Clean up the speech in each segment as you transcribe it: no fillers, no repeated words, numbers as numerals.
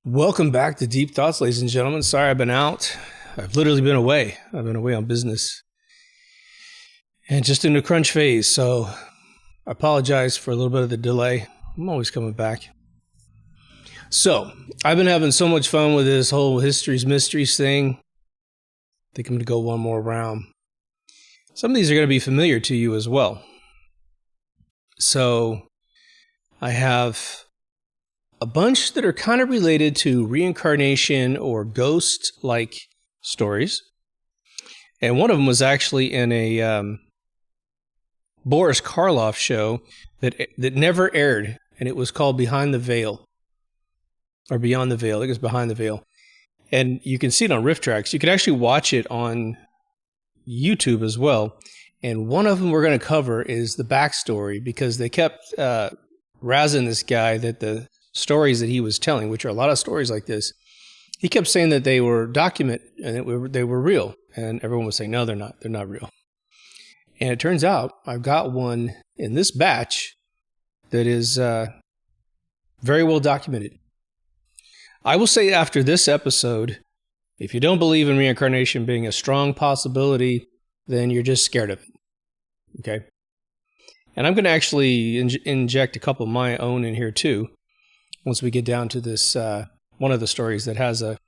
Welcome back to Deep Thoughts, ladies and gentlemen. Sorry I've been out. I've literally been away. I've been away on business and just in a crunch phase. So I apologize for a little bit of the delay. I'm always coming back. So I've been having so much fun with this whole History's Mysteries thing. I think I'm going to go one more round. Some of these are going to be familiar to you as well. So I have a bunch that are kind of related to reincarnation or ghost-like stories. And one of them was actually in a Boris Karloff show that never aired, and it was called Behind the Veil. Or Beyond the Veil. I think it's Behind the Veil. And you can see it on Riff Tracks. You can actually watch it on YouTube as well. And one of them we're going to cover is the backstory, because they kept razzing this guy that the stories that he was telling, which are a lot of stories like this, he kept saying that they were documented and they were real. And everyone was saying, no, they're not. They're not real. And it turns out I've got one in this batch that is very well documented. I will say after this episode, if you don't believe in reincarnation being a strong possibility, then you're just scared of it. Okay? And I'm going to actually inject a couple of my own in here too, once we get down to this, one of the stories that has a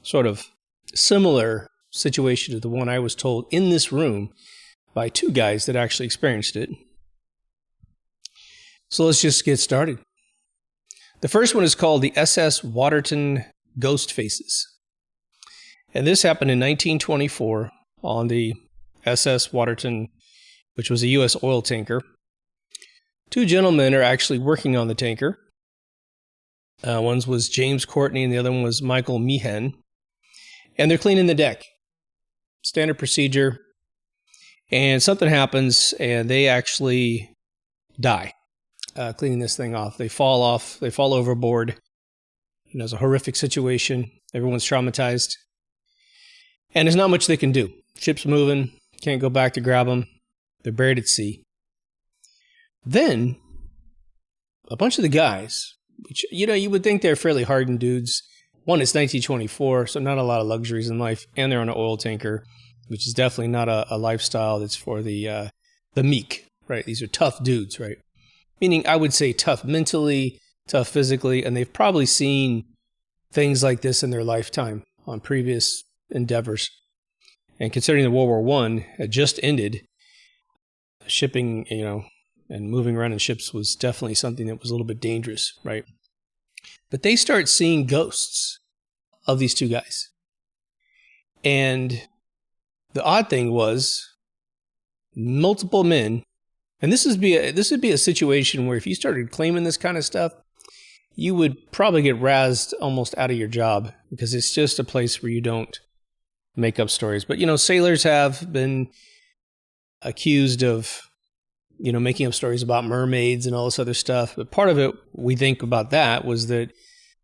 sort of similar situation to the one I was told in this room by two guys that actually experienced it. So let's just get started. The first one is called the SS Watertown Ghost Faces. And this happened in 1924 on the SS Watertown, which was a U.S. oil tanker. Two gentlemen are actually working on the tanker. One was James Courtney and the other one was Michael Meehan. And they're cleaning the deck. Standard procedure. And something happens and they actually die cleaning this thing off. They fall off. They fall overboard. And it's a horrific situation. Everyone's traumatized. And there's not much they can do. Ship's moving. Can't go back to grab them. They're buried at sea. Then, a bunch of the guys, which, you would think they're fairly hardened dudes. One, it's 1924, so not a lot of luxuries in life. And they're on an oil tanker, which is definitely not a lifestyle that's for the meek, right? These are tough dudes, right? Meaning, I would say tough mentally, tough physically, and they've probably seen things like this in their lifetime on previous endeavors. And considering the World War I had just ended, shipping, and moving around in ships was definitely something that was a little bit dangerous, right? But they start seeing ghosts of these two guys. And the odd thing was multiple men, and this would be a situation where if you started claiming this kind of stuff, you would probably get razzed almost out of your job, because it's just a place where you don't make up stories. But, sailors have been accused of making up stories about mermaids and all this other stuff. But part of it, we think about that, was that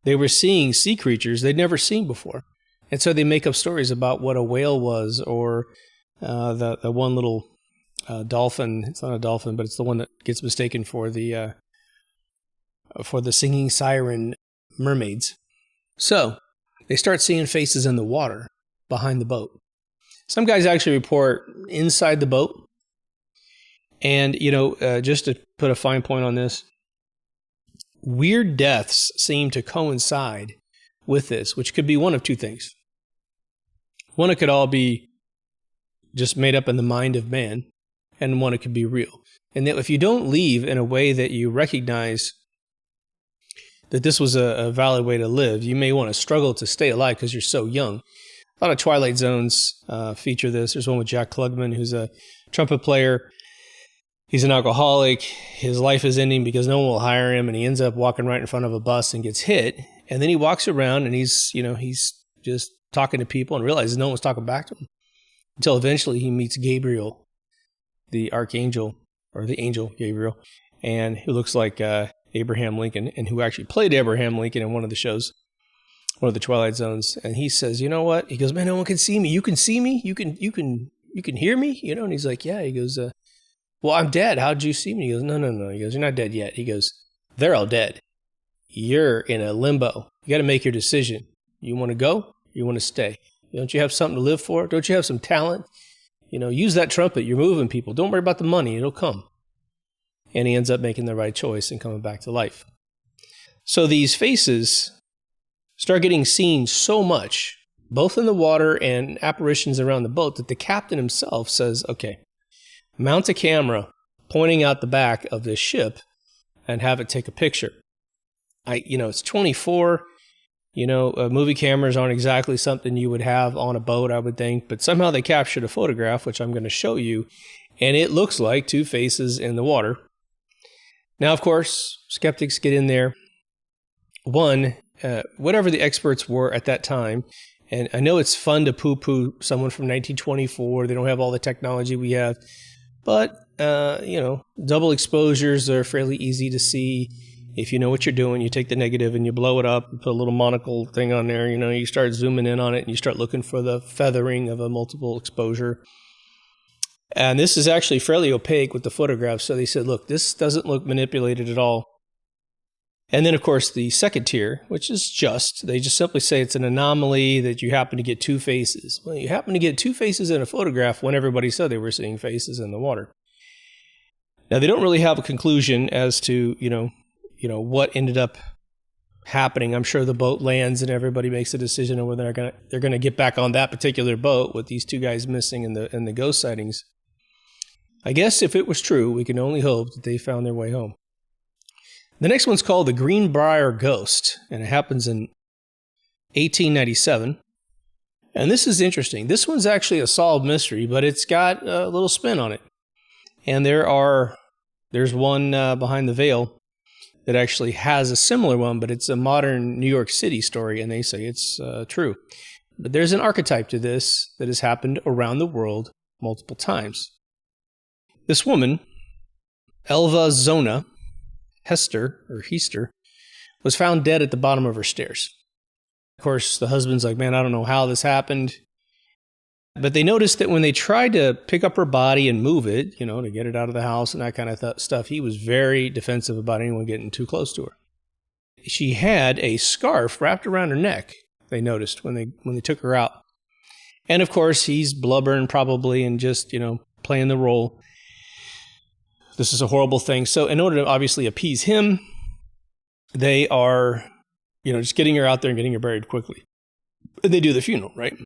they were seeing sea creatures they'd never seen before. And so they make up stories about what a whale was, or the one little dolphin. It's not a dolphin, but it's the one that gets mistaken for the singing siren mermaids. So they start seeing faces in the water behind the boat. Some guys actually report inside the boat. And, just to put a fine point on this, weird deaths seem to coincide with this, which could be one of two things. One, it could all be just made up in the mind of man, and one, it could be real. And that if you don't leave in a way that you recognize that this was a valid way to live, you may want to struggle to stay alive because you're so young. A lot of Twilight Zones feature this. There's one with Jack Klugman, who's a trumpet player. He's an alcoholic. His life is ending because no one will hire him, and he ends up walking right in front of a bus and gets hit. And then he walks around and he's just talking to people and realizes no one's talking back to him, until eventually he meets Gabriel, the archangel, or the angel Gabriel, and who looks like Abraham Lincoln, and who actually played Abraham Lincoln in one of the shows, one of the Twilight Zones. And he says, "You know what?" He goes, "Man, no one can see me. You can see me. You can hear me. And he's like, "Yeah." He goes, "Well, I'm dead. How'd you see me?" He goes, No. He goes, "You're not dead yet." He goes, "They're all dead. You're in a limbo. You got to make your decision. You want to go? You want to stay? Don't you have something to live for? Don't you have some talent? Use that trumpet. You're moving people. Don't worry about the money. It'll come. And he ends up making the right choice and coming back to life. So these faces start getting seen so much, both in the water and apparitions around the boat, that the captain himself says, okay, mount a camera pointing out the back of this ship and have it take a picture. It's 24. Movie cameras aren't exactly something you would have on a boat, I would think, but somehow they captured a photograph, which I'm going to show you, and it looks like two faces in the water. Now, of course, skeptics get in there. One, whatever the experts were at that time, and I know it's fun to poo-poo someone from 1924, they don't have all the technology we have, but, double exposures are fairly easy to see. If you know what you're doing, you take the negative and you blow it up, put a little monocle thing on there, you start zooming in on it and you start looking for the feathering of a multiple exposure. And this is actually fairly opaque with the photographs. So they said, look, this doesn't look manipulated at all. And then, of course, the second tier, which is they just simply say it's an anomaly that you happen to get two faces. Well, you happen to get two faces in a photograph when everybody said they were seeing faces in the water. Now, they don't really have a conclusion as to, what ended up happening. I'm sure the boat lands and everybody makes a decision on whether they're going to get back on that particular boat with these two guys missing in the ghost sightings. I guess if it was true, we can only hope that they found their way home. The next one's called the Greenbrier Ghost, and it happens in 1897. And this is interesting. This one's actually a solved mystery, but it's got a little spin on it. And there's one behind the veil that actually has a similar one, but it's a modern New York City story, and they say it's true. But there's an archetype to this that has happened around the world multiple times. This woman, Elva Zona Hester, was found dead at the bottom of her stairs. Of course, the husband's like, man, I don't know how this happened. But they noticed that when they tried to pick up her body and move it, to get it out of the house and that kind of stuff, he was very defensive about anyone getting too close to her. She had a scarf wrapped around her neck, they noticed when they took her out. And of course, he's blubbering probably and just, playing the role. This is a horrible thing. So in order to obviously appease him, they are, just getting her out there and getting her buried quickly. They do the funeral, right?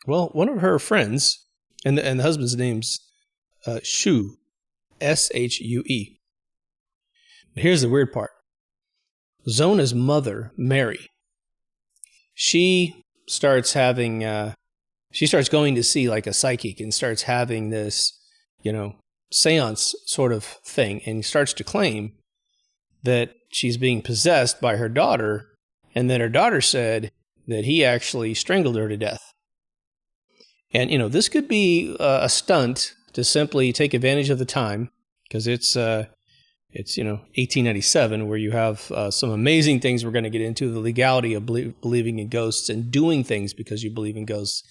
Well, one of her friends, and the husband's name's Shue, S-H-U-E. But here's the weird part. Zona's mother, Mary, she starts going to see like a psychic and starts having this, seance sort of thing, and starts to claim that she's being possessed by her daughter, and then her daughter said that he actually strangled her to death. And, this could be a stunt to simply take advantage of the time, because it's 1897, where you have some amazing things we're going to get into, the legality of believing in ghosts and doing things because you believe in ghosts,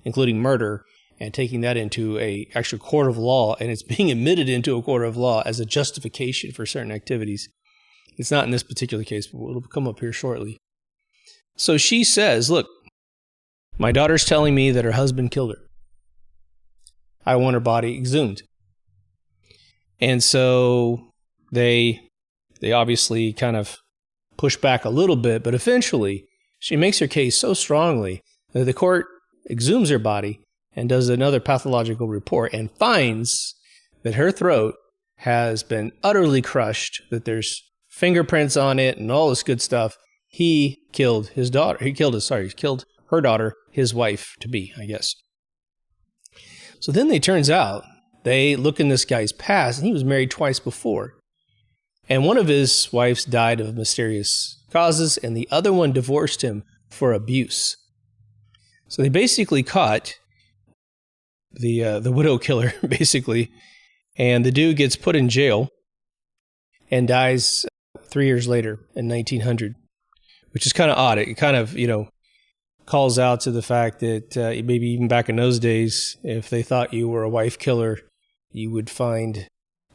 including murder, and taking that into a actual court of law, and it's being admitted into a court of law as a justification for certain activities. It's not in this particular case, but it'll come up here shortly. So she says, look, my daughter's telling me that her husband killed her. I want her body exhumed. And so they obviously kind of push back a little bit, but eventually she makes her case so strongly that the court exhumes her body and does another pathological report and finds that her throat has been utterly crushed, that there's fingerprints on it and all this good stuff. He killed his daughter. He killed her daughter, his wife-to-be, I guess. So then it turns out, they look in this guy's past, and he was married twice before. And one of his wives died of mysterious causes, and the other one divorced him for abuse. So they basically caught the widow killer, basically, and the dude gets put in jail and dies 3 years later in 1900, which is kind of odd. It kind of, calls out to the fact that maybe even back in those days, if they thought you were a wife killer, you would find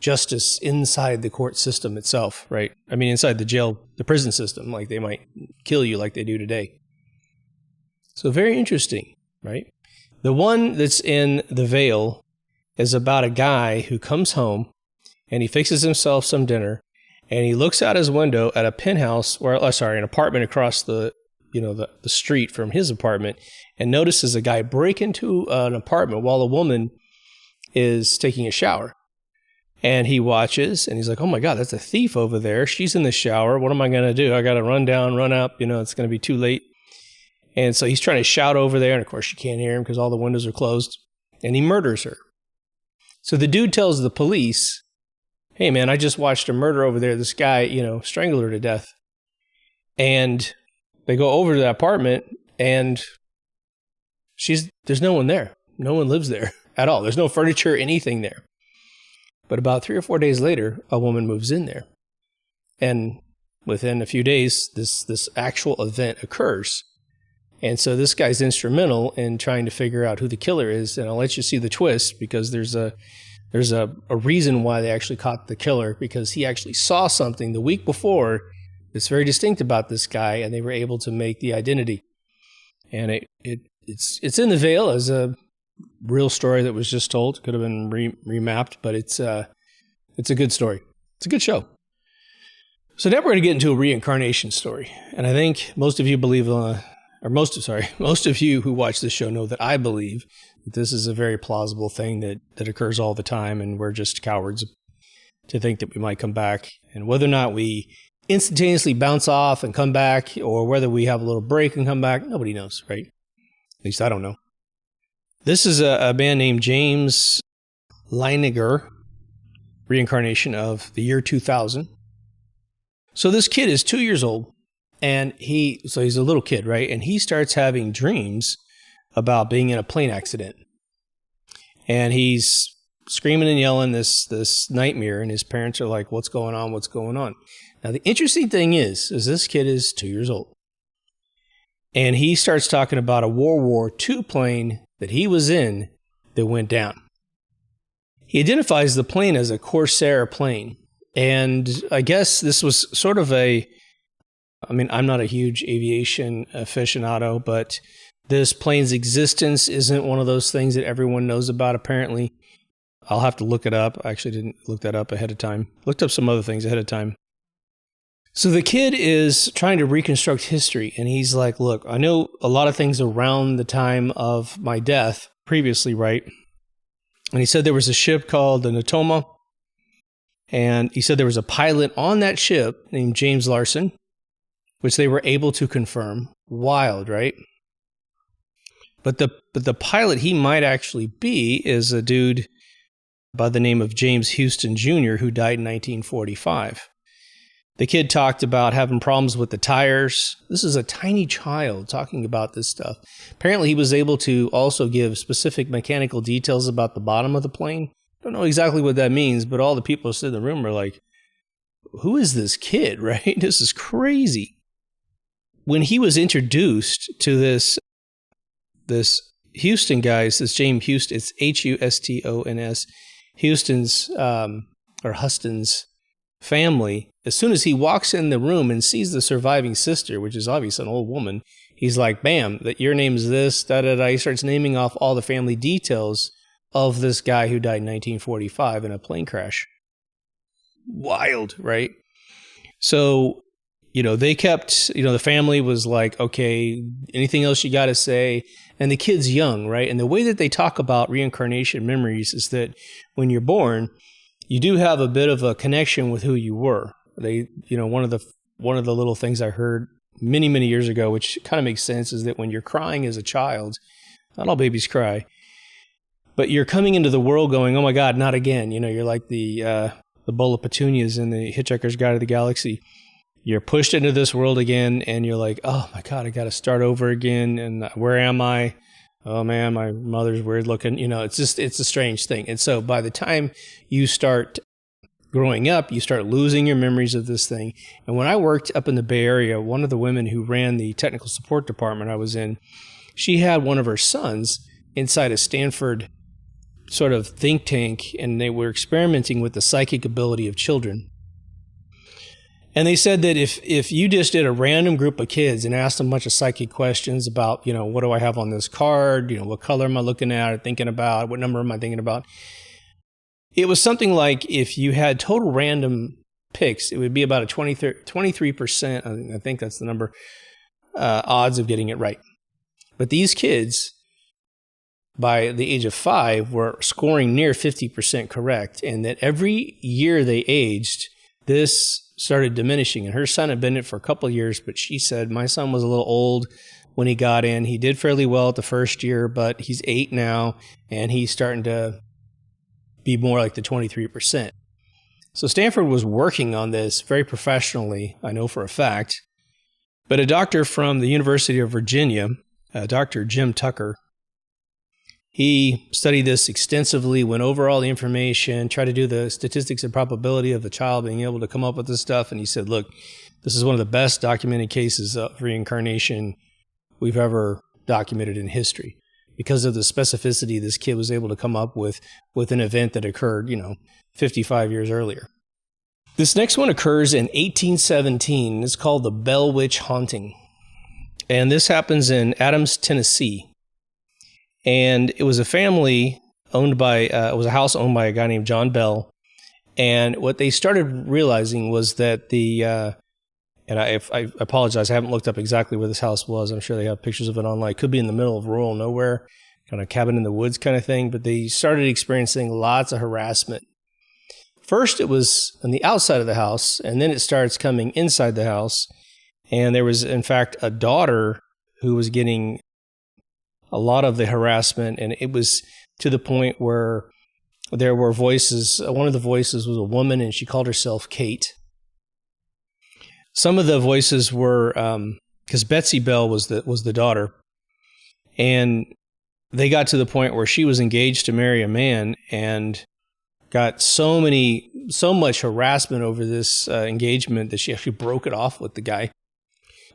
justice inside the court system itself, right? I mean, inside the prison system, like they might kill you like they do today. So very interesting, right? The one that's in the Vale is about a guy who comes home and he fixes himself some dinner and he looks out his window at a penthouse, an apartment across the street from his apartment, and notices a guy break into an apartment while a woman is taking a shower. And he watches and he's like, oh my God, that's a thief over there. She's in the shower. What am I going to do? I got to run down, run up. It's going to be too late. And so he's trying to shout over there. And of course, she can't hear him because all the windows are closed. And he murders her. So the dude tells the police, hey, man, I just watched a murder over there. This guy, strangled her to death. And they go over to the apartment and there's no one there. No one lives there at all. There's no furniture, anything there. But about 3 or 4 days later, a woman moves in there. And within a few days, this actual event occurs. And so this guy's instrumental in trying to figure out who the killer is. And I'll let you see the twist because there's a reason why they actually caught the killer, because he actually saw something the week before that's very distinct about this guy, and they were able to make the identity. And it's in the Vale as a real story that was just told. Could have been remapped, but it's a good story. It's a good show. So now we're going to get into a reincarnation story. And I think most of you most of you who watch this show know that I believe that this is a very plausible thing that occurs all the time, and we're just cowards to think that we might come back. And whether or not we instantaneously bounce off and come back, or whether we have a little break and come back, nobody knows, right? At least I don't know. This is a man named James Leininger, reincarnation of the year 2000. So this kid is 2 years old, and he's a little kid, right? And he starts having dreams about being in a plane accident. And he's screaming and yelling this nightmare, and his parents are like, what's going on? What's going on? Now, the interesting thing is this kid is 2 years old. And he starts talking about a World War II plane that he was in that went down. He identifies the plane as a Corsair plane. And I guess this was sort of I'm not a huge aviation aficionado, but this plane's existence isn't one of those things that everyone knows about, apparently. I'll have to look it up. I actually didn't look that up ahead of time. Looked up some other things ahead of time. So the kid is trying to reconstruct history, and he's like, look, I know a lot of things around the time of my death previously, right? And he said there was a ship called the Natoma, and he said there was a pilot on that ship named James Larson, which they were able to confirm. Wild, right? But the pilot he might actually be is a dude by the name of James Houston Jr., who died in 1945. The kid talked about having problems with the tires. This is a tiny child talking about this stuff. Apparently, he was able to also give specific mechanical details about the bottom of the plane. Don't know exactly what that means, but all the people who sit in the room are like, who is this kid, right? This is crazy. When he was introduced to this Houston guys, this James Houston, it's Hustons, Huston's family, as soon as he walks in the room and sees the surviving sister, which is obviously an old woman, he's like, bam, that your name's this, da-da-da. He starts naming off all the family details of this guy who died in 1945 in a plane crash. Wild, right? So, they kept, the family was like, okay, anything else you got to say? And the kid's young, right? And the way that they talk about reincarnation memories is that when you're born, you do have a bit of a connection with who you were. They, one of the little things I heard many, many years ago, which kind of makes sense, is that when you're crying as a child, not all babies cry, but you're coming into the world going, oh my God, not again. You're like the bowl of petunias in the Hitchhiker's Guide to the Galaxy. You're pushed into this world again, and you're like, oh my God, I got to start over again. And where am I? Oh man, my mother's weird looking. It's a strange thing. And so by the time you start growing up, you start losing your memories of this thing. And when I worked up in the Bay Area, one of the women who ran the technical support department I was in, she had one of her sons inside a Stanford sort of think tank, and they were experimenting with the psychic ability of children. And they said that if you just did a random group of kids and asked them a bunch of psychic questions about, what do I have on this card? What color am I looking at or thinking about? What number am I thinking about? It was something like if you had total random picks, it would be about a 23%, I think that's the number, odds of getting it right. But these kids, by the age of 5, were scoring near 50% correct. And that every year they aged, this started diminishing. And her son had been in it for a couple of years, but she said, my son was a little old when he got in. He did fairly well at the first year, but he's 8 now, and he's starting to be more like the 23%. So Stanford was working on this very professionally, I know for a fact. But a doctor from the University of Virginia, Dr. Jim Tucker, he studied this extensively, went over all the information, tried to do the statistics and probability of the child being able to come up with this stuff. And he said, look, this is one of the best documented cases of reincarnation we've ever documented in history, because of the specificity this kid was able to come up with an event that occurred, 55 years earlier. This next one occurs in 1817. It's called the Bell Witch Haunting. And this happens in Adams, Tennessee. And it was a family it was a house owned by a guy named John Bell. And what they started realizing was that and I apologize, I haven't looked up exactly where this house was. I'm sure they have pictures of it online. It could be in the middle of rural nowhere, kind of cabin in the woods kind of thing. But they started experiencing lots of harassment. First, it was on the outside of the house, and then it starts coming inside the house. And there was, in fact, a daughter who was getting a lot of the harassment, and it was to the point where there were voices. One of the voices was a woman, and she called herself Kate. Some of the voices were, because Betsy Bell was the daughter, and they got to the point where she was engaged to marry a man, and got so much harassment over this engagement that she actually broke it off with the guy.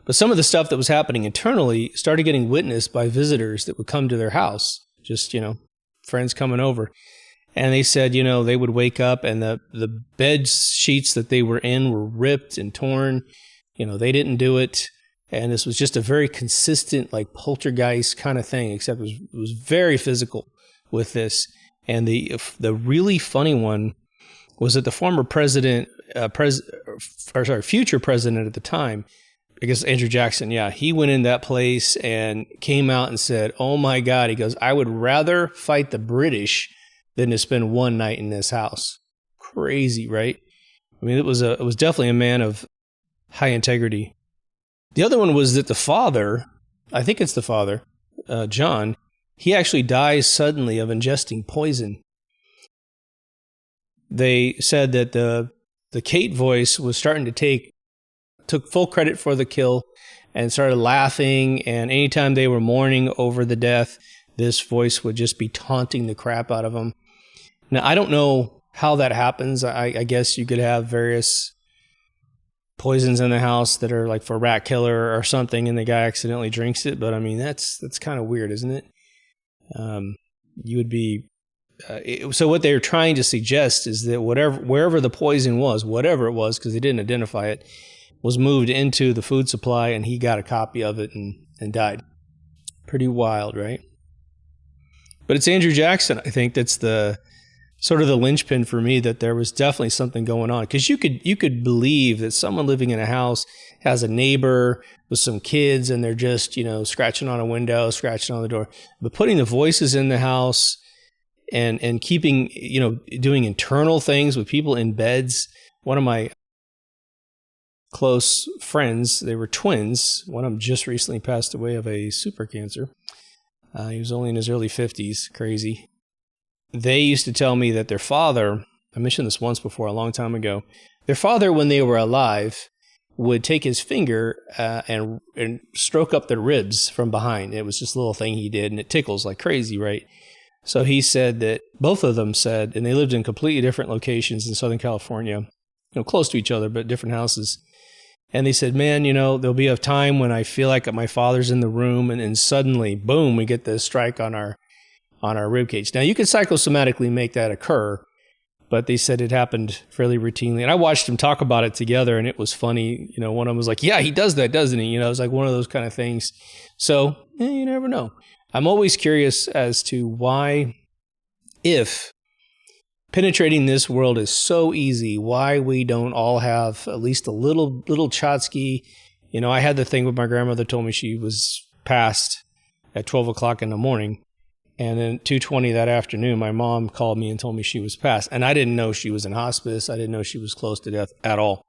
But some of the stuff that was happening internally started getting witnessed by visitors that would come to their house, just, friends coming over. And they said, they would wake up and the bed sheets that they were in were ripped and torn. They didn't do it. And this was just a very consistent, like poltergeist kind of thing, except it was very physical with this. And the really funny one was that the former future president at the time, I guess Andrew Jackson, he went in that place and came out and said, oh my God, he goes, I would rather fight the British than to spend one night in this house. Crazy, right? I mean, it was definitely a man of high integrity. The other one was that the father, I think it's the father, John, he actually dies suddenly of ingesting poison. They said that the Kate voice was starting to took full credit for the kill and started laughing. And anytime they were mourning over the death, this voice would just be taunting the crap out of them. Now, I don't know how that happens. I guess you could have various poisons in the house that are like for rat killer or something, and the guy accidentally drinks it. But I mean, that's kind of weird, isn't it? You would be. So what they're trying to suggest is that wherever the poison was, whatever it was, because they didn't identify it, was moved into the food supply, and he got a copy of it and died. Pretty wild, right? But it's Andrew Jackson, I think, that's the sort of the linchpin for me, that there was definitely something going on. Because you could believe that someone living in a house has a neighbor with some kids, and they're just, scratching on a window, scratching on the door. But putting the voices in the house and keeping, doing internal things with people in beds. One of my close friends, they were twins. One of them just recently passed away of a super cancer. He was only in his early 50s. Crazy. They used to tell me that their father, I mentioned this once before, a long time ago, their father, when they were alive, would take his finger and stroke up their ribs from behind. It was just a little thing he did, and it tickles like crazy, right? So he said that both of them said, and they lived in completely different locations in Southern California, close to each other, but different houses. And they said, man, there'll be a time when I feel like my father's in the room, and suddenly, boom, we get this strike on on our ribcage. Now, you can psychosomatically make that occur, but they said it happened fairly routinely. And I watched them talk about it together, and it was funny. You know, one of them was like, yeah, he does that, doesn't he? You know, it was like one of those kind of things. So, you never know. I'm always curious as to why, if penetrating this world is so easy, why we don't all have at least a little Chotsky. You know, I had the thing with my grandmother told me she was passed at 12 o'clock in the morning. And then 2:20 that afternoon, my mom called me and told me she was passed. And I didn't know she was in hospice. I didn't know she was close to death at all.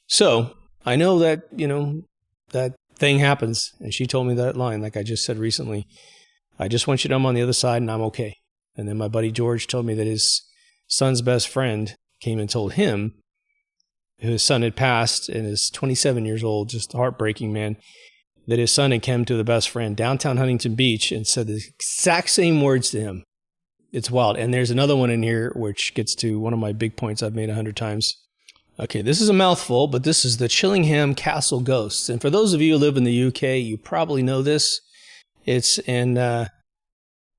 So I know that, you know, that thing happens. And she told me that line, like I just said recently. I just want you to know I'm on the other side and I'm okay. And then my buddy George told me that his son's best friend came and told him his son had passed and is 27 years old, just heartbreaking, man, that his son had come to the best friend downtown Huntington Beach and said the exact same words to him. It's wild. And there's another one in here which gets to one of my big points I've made 100 times. Okay, this is a mouthful, but this is the Chillingham Castle Ghosts. And for those of you who live in the UK, you probably know this. It's in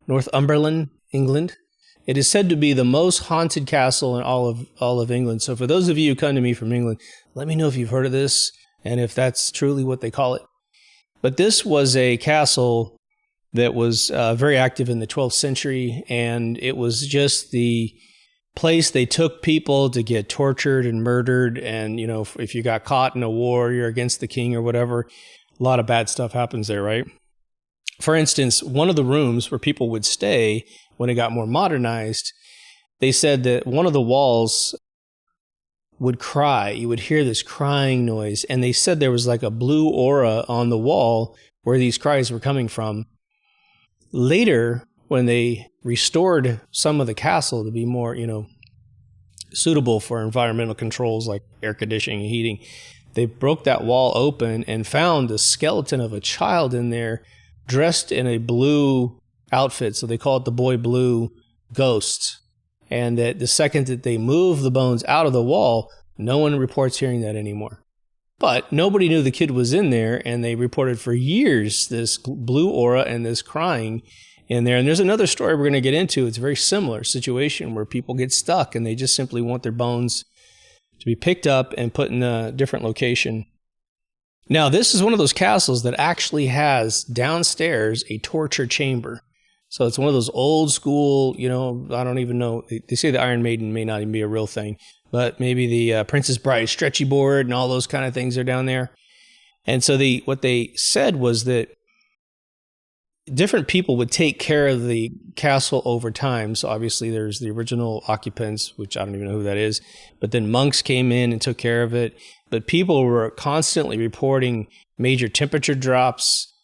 Northumberland, England. It is said to be the most haunted castle in all of England. So for those of you who come to me from England, let me know if you've heard of this and if that's truly what they call it. But this was a castle that was very active in the 12th century, and it was just the place they took people to get tortured and murdered. And, you know, if you got caught in a war, you're against the king or whatever, a lot of bad stuff happens there, right? For instance, one of the rooms where people would stay when it got more modernized, they said that one of the walls would cry. You would hear this crying noise. And they said there was like a blue aura on the wall where these cries were coming from. Later, when they restored some of the castle to be more, you know, suitable for environmental controls like air conditioning and heating, they broke that wall open and found the skeleton of a child in there dressed in a blue outfit. So they call it the boy blue ghost. And that the second that they move the bones out of the wall, no one reports hearing that anymore. But nobody knew the kid was in there, and they reported for years this blue aura and this crying in there. And there's another story we're going to get into. It's a very similar situation where people get stuck and they just simply want their bones to be picked up and put in a different location. Now, this is one of those castles that actually has downstairs a torture chamber. So it's one of those old school, you know, I don't even know. They say the Iron Maiden may not even be a real thing, but maybe the Princess Bride stretchy board and all those kind of things are down there. And so what they said was that different people would take care of the castle over time. So obviously there's the original occupants, which I don't even know who that is, but then monks came in and took care of it. But people were constantly reporting major temperature drops,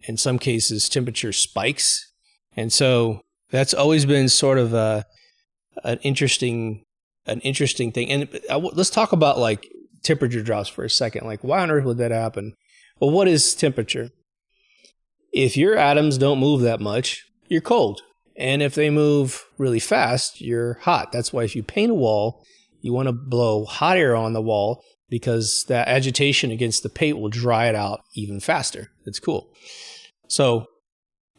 in some cases, temperature spikes. And so that's always been sort of an interesting thing. And let's talk about like temperature drops for a second. Like, why on earth would that happen? Well, what is temperature? If your atoms don't move that much, you're cold. And if they move really fast, you're hot. That's why if you paint a wall, you want to blow hot air on the wall because that agitation against the paint will dry it out even faster. It's cool. So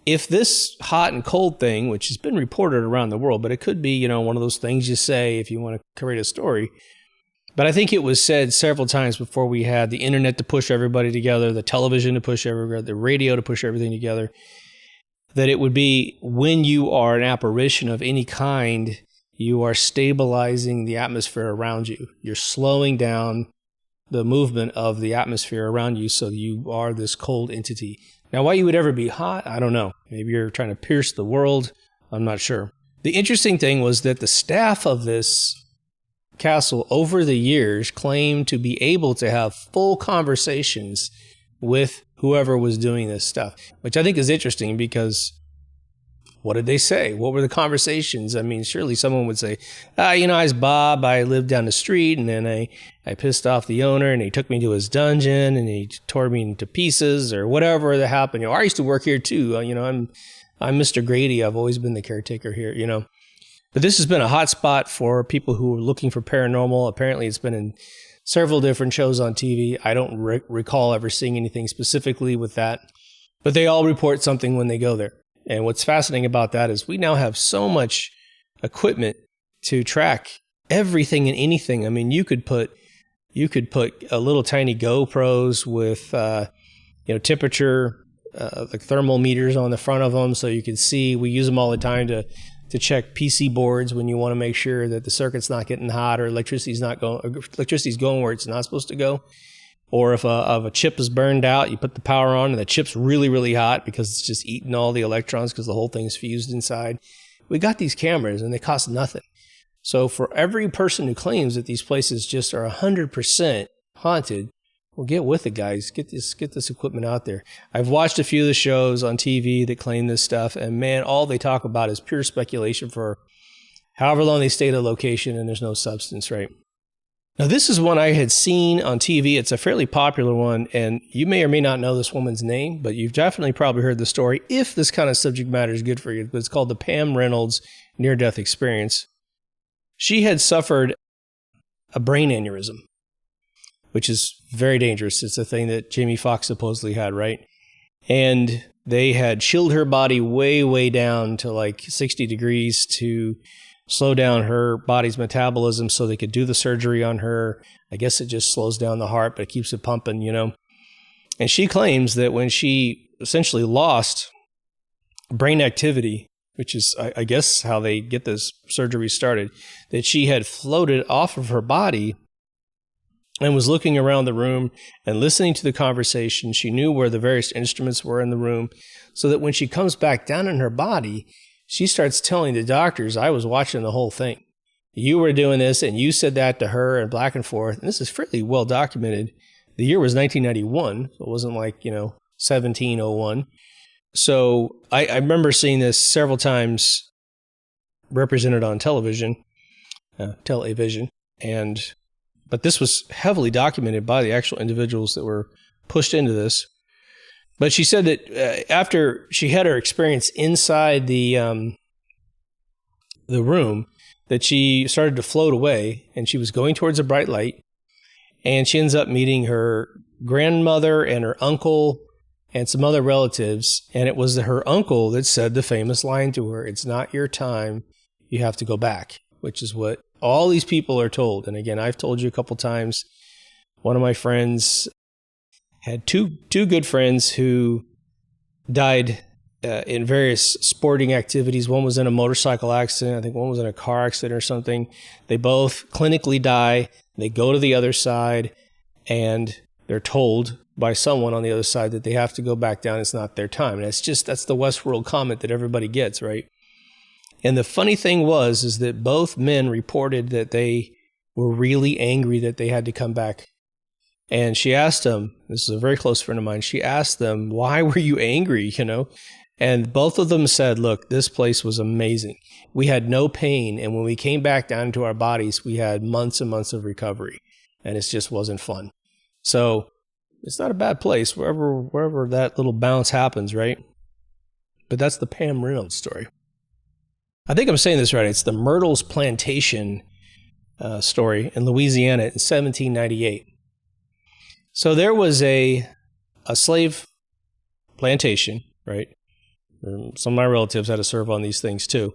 if this hot and cold thing, which has been reported around the world, but it could be, you know, one of those things you say if you want to create a story. But I think it was said several times before we had the internet to push everybody together, the television to push everybody, the radio to push everything together, that it would be when you are an apparition of any kind, you are stabilizing the atmosphere around you. You're slowing down the movement of the atmosphere around you so you are this cold entity. Now, why you would ever be hot, I don't know. Maybe you're trying to pierce the world. I'm not sure. The interesting thing was that the staff of this castle over the years claimed to be able to have full conversations with whoever was doing this stuff, which I think is interesting because what did they say? What were the conversations? I mean, surely someone would say, you know, I was Bob. I lived down the street and then I pissed off the owner and he took me to his dungeon and he tore me into pieces or whatever that happened. You know, I used to work here too. You know, I'm Mr. Grady. I've always been the caretaker here, you know. But this has been a hot spot for people who are looking for paranormal. Apparently it's been in several different shows on TV. I don't recall ever seeing anything specifically with that, but they all report something when they go there. And what's fascinating about that is we now have so much equipment to track everything and anything. I mean, you could put a little tiny GoPros with temperature, like thermal meters on the front of them, so you can see. We use them all the time to check PC boards when you want to make sure that the circuit's not getting hot or electricity's going where it's not supposed to go. Or if a chip is burned out, you put the power on and the chip's really, really hot because it's just eating all the electrons because the whole thing's fused inside. We got these cameras and they cost nothing. So for every person who claims that these places just are 100% haunted, well, get with it, guys. Get this equipment out there. I've watched a few of the shows on TV that claim this stuff, and man, all they talk about is pure speculation for however long they stay at a location, and there's no substance, right? Now, this is one I had seen on TV. It's a fairly popular one, and you may or may not know this woman's name, but you've definitely probably heard the story if this kind of subject matter is good for you. But it's called the Pam Reynolds near-death experience. She had suffered a brain aneurysm, which is very dangerous. It's a thing that Jamie Foxx supposedly had, right? And they had chilled her body way, way down to like 60 degrees to slow down her body's metabolism so they could do the surgery on her. I guess it just slows down the heart, but it keeps it pumping, And she claims that when she essentially lost brain activity, which is, I guess, how they get this surgery started, that she had floated off of her body and was looking around the room and listening to the conversation. She knew where the various instruments were in the room, so that when she comes back down in her body, she starts telling the doctors, I was watching the whole thing. You were doing this, and you said that to her, and back and forth. And this is fairly well documented. The year was 1991, so it wasn't like, 1701. So I remember seeing this several times represented on television, but this was heavily documented by the actual individuals that were pushed into this. But she said that after she had her experience inside the room, that she started to float away, and she was going towards a bright light, and she ends up meeting her grandmother and her uncle and some other relatives, and it was her uncle that said the famous line to her, "It's not your time, you have to go back," which is what all these people are told. And again, I've told you a couple times, one of my friends had two good friends who died in various sporting activities. One was in a motorcycle accident. I think one was in a car accident or something. They both clinically die. They go to the other side, and they're told by someone on the other side that they have to go back down. It's not their time. And that's the Westworld comment that everybody gets, right? And the funny thing is that both men reported that they were really angry that they had to come back. And she asked them, this is a very close friend of mine, she asked them, why were you angry, And both of them said, look, this place was amazing. We had no pain. And when we came back down to our bodies, we had months and months of recovery. And it just wasn't fun. So it's not a bad place, wherever that little bounce happens, right? But that's the Pam Reynolds story. I think I'm saying this right. It's the Myrtles Plantation story in Louisiana in 1798. So there was a slave plantation, right? Some of my relatives had to serve on these things too.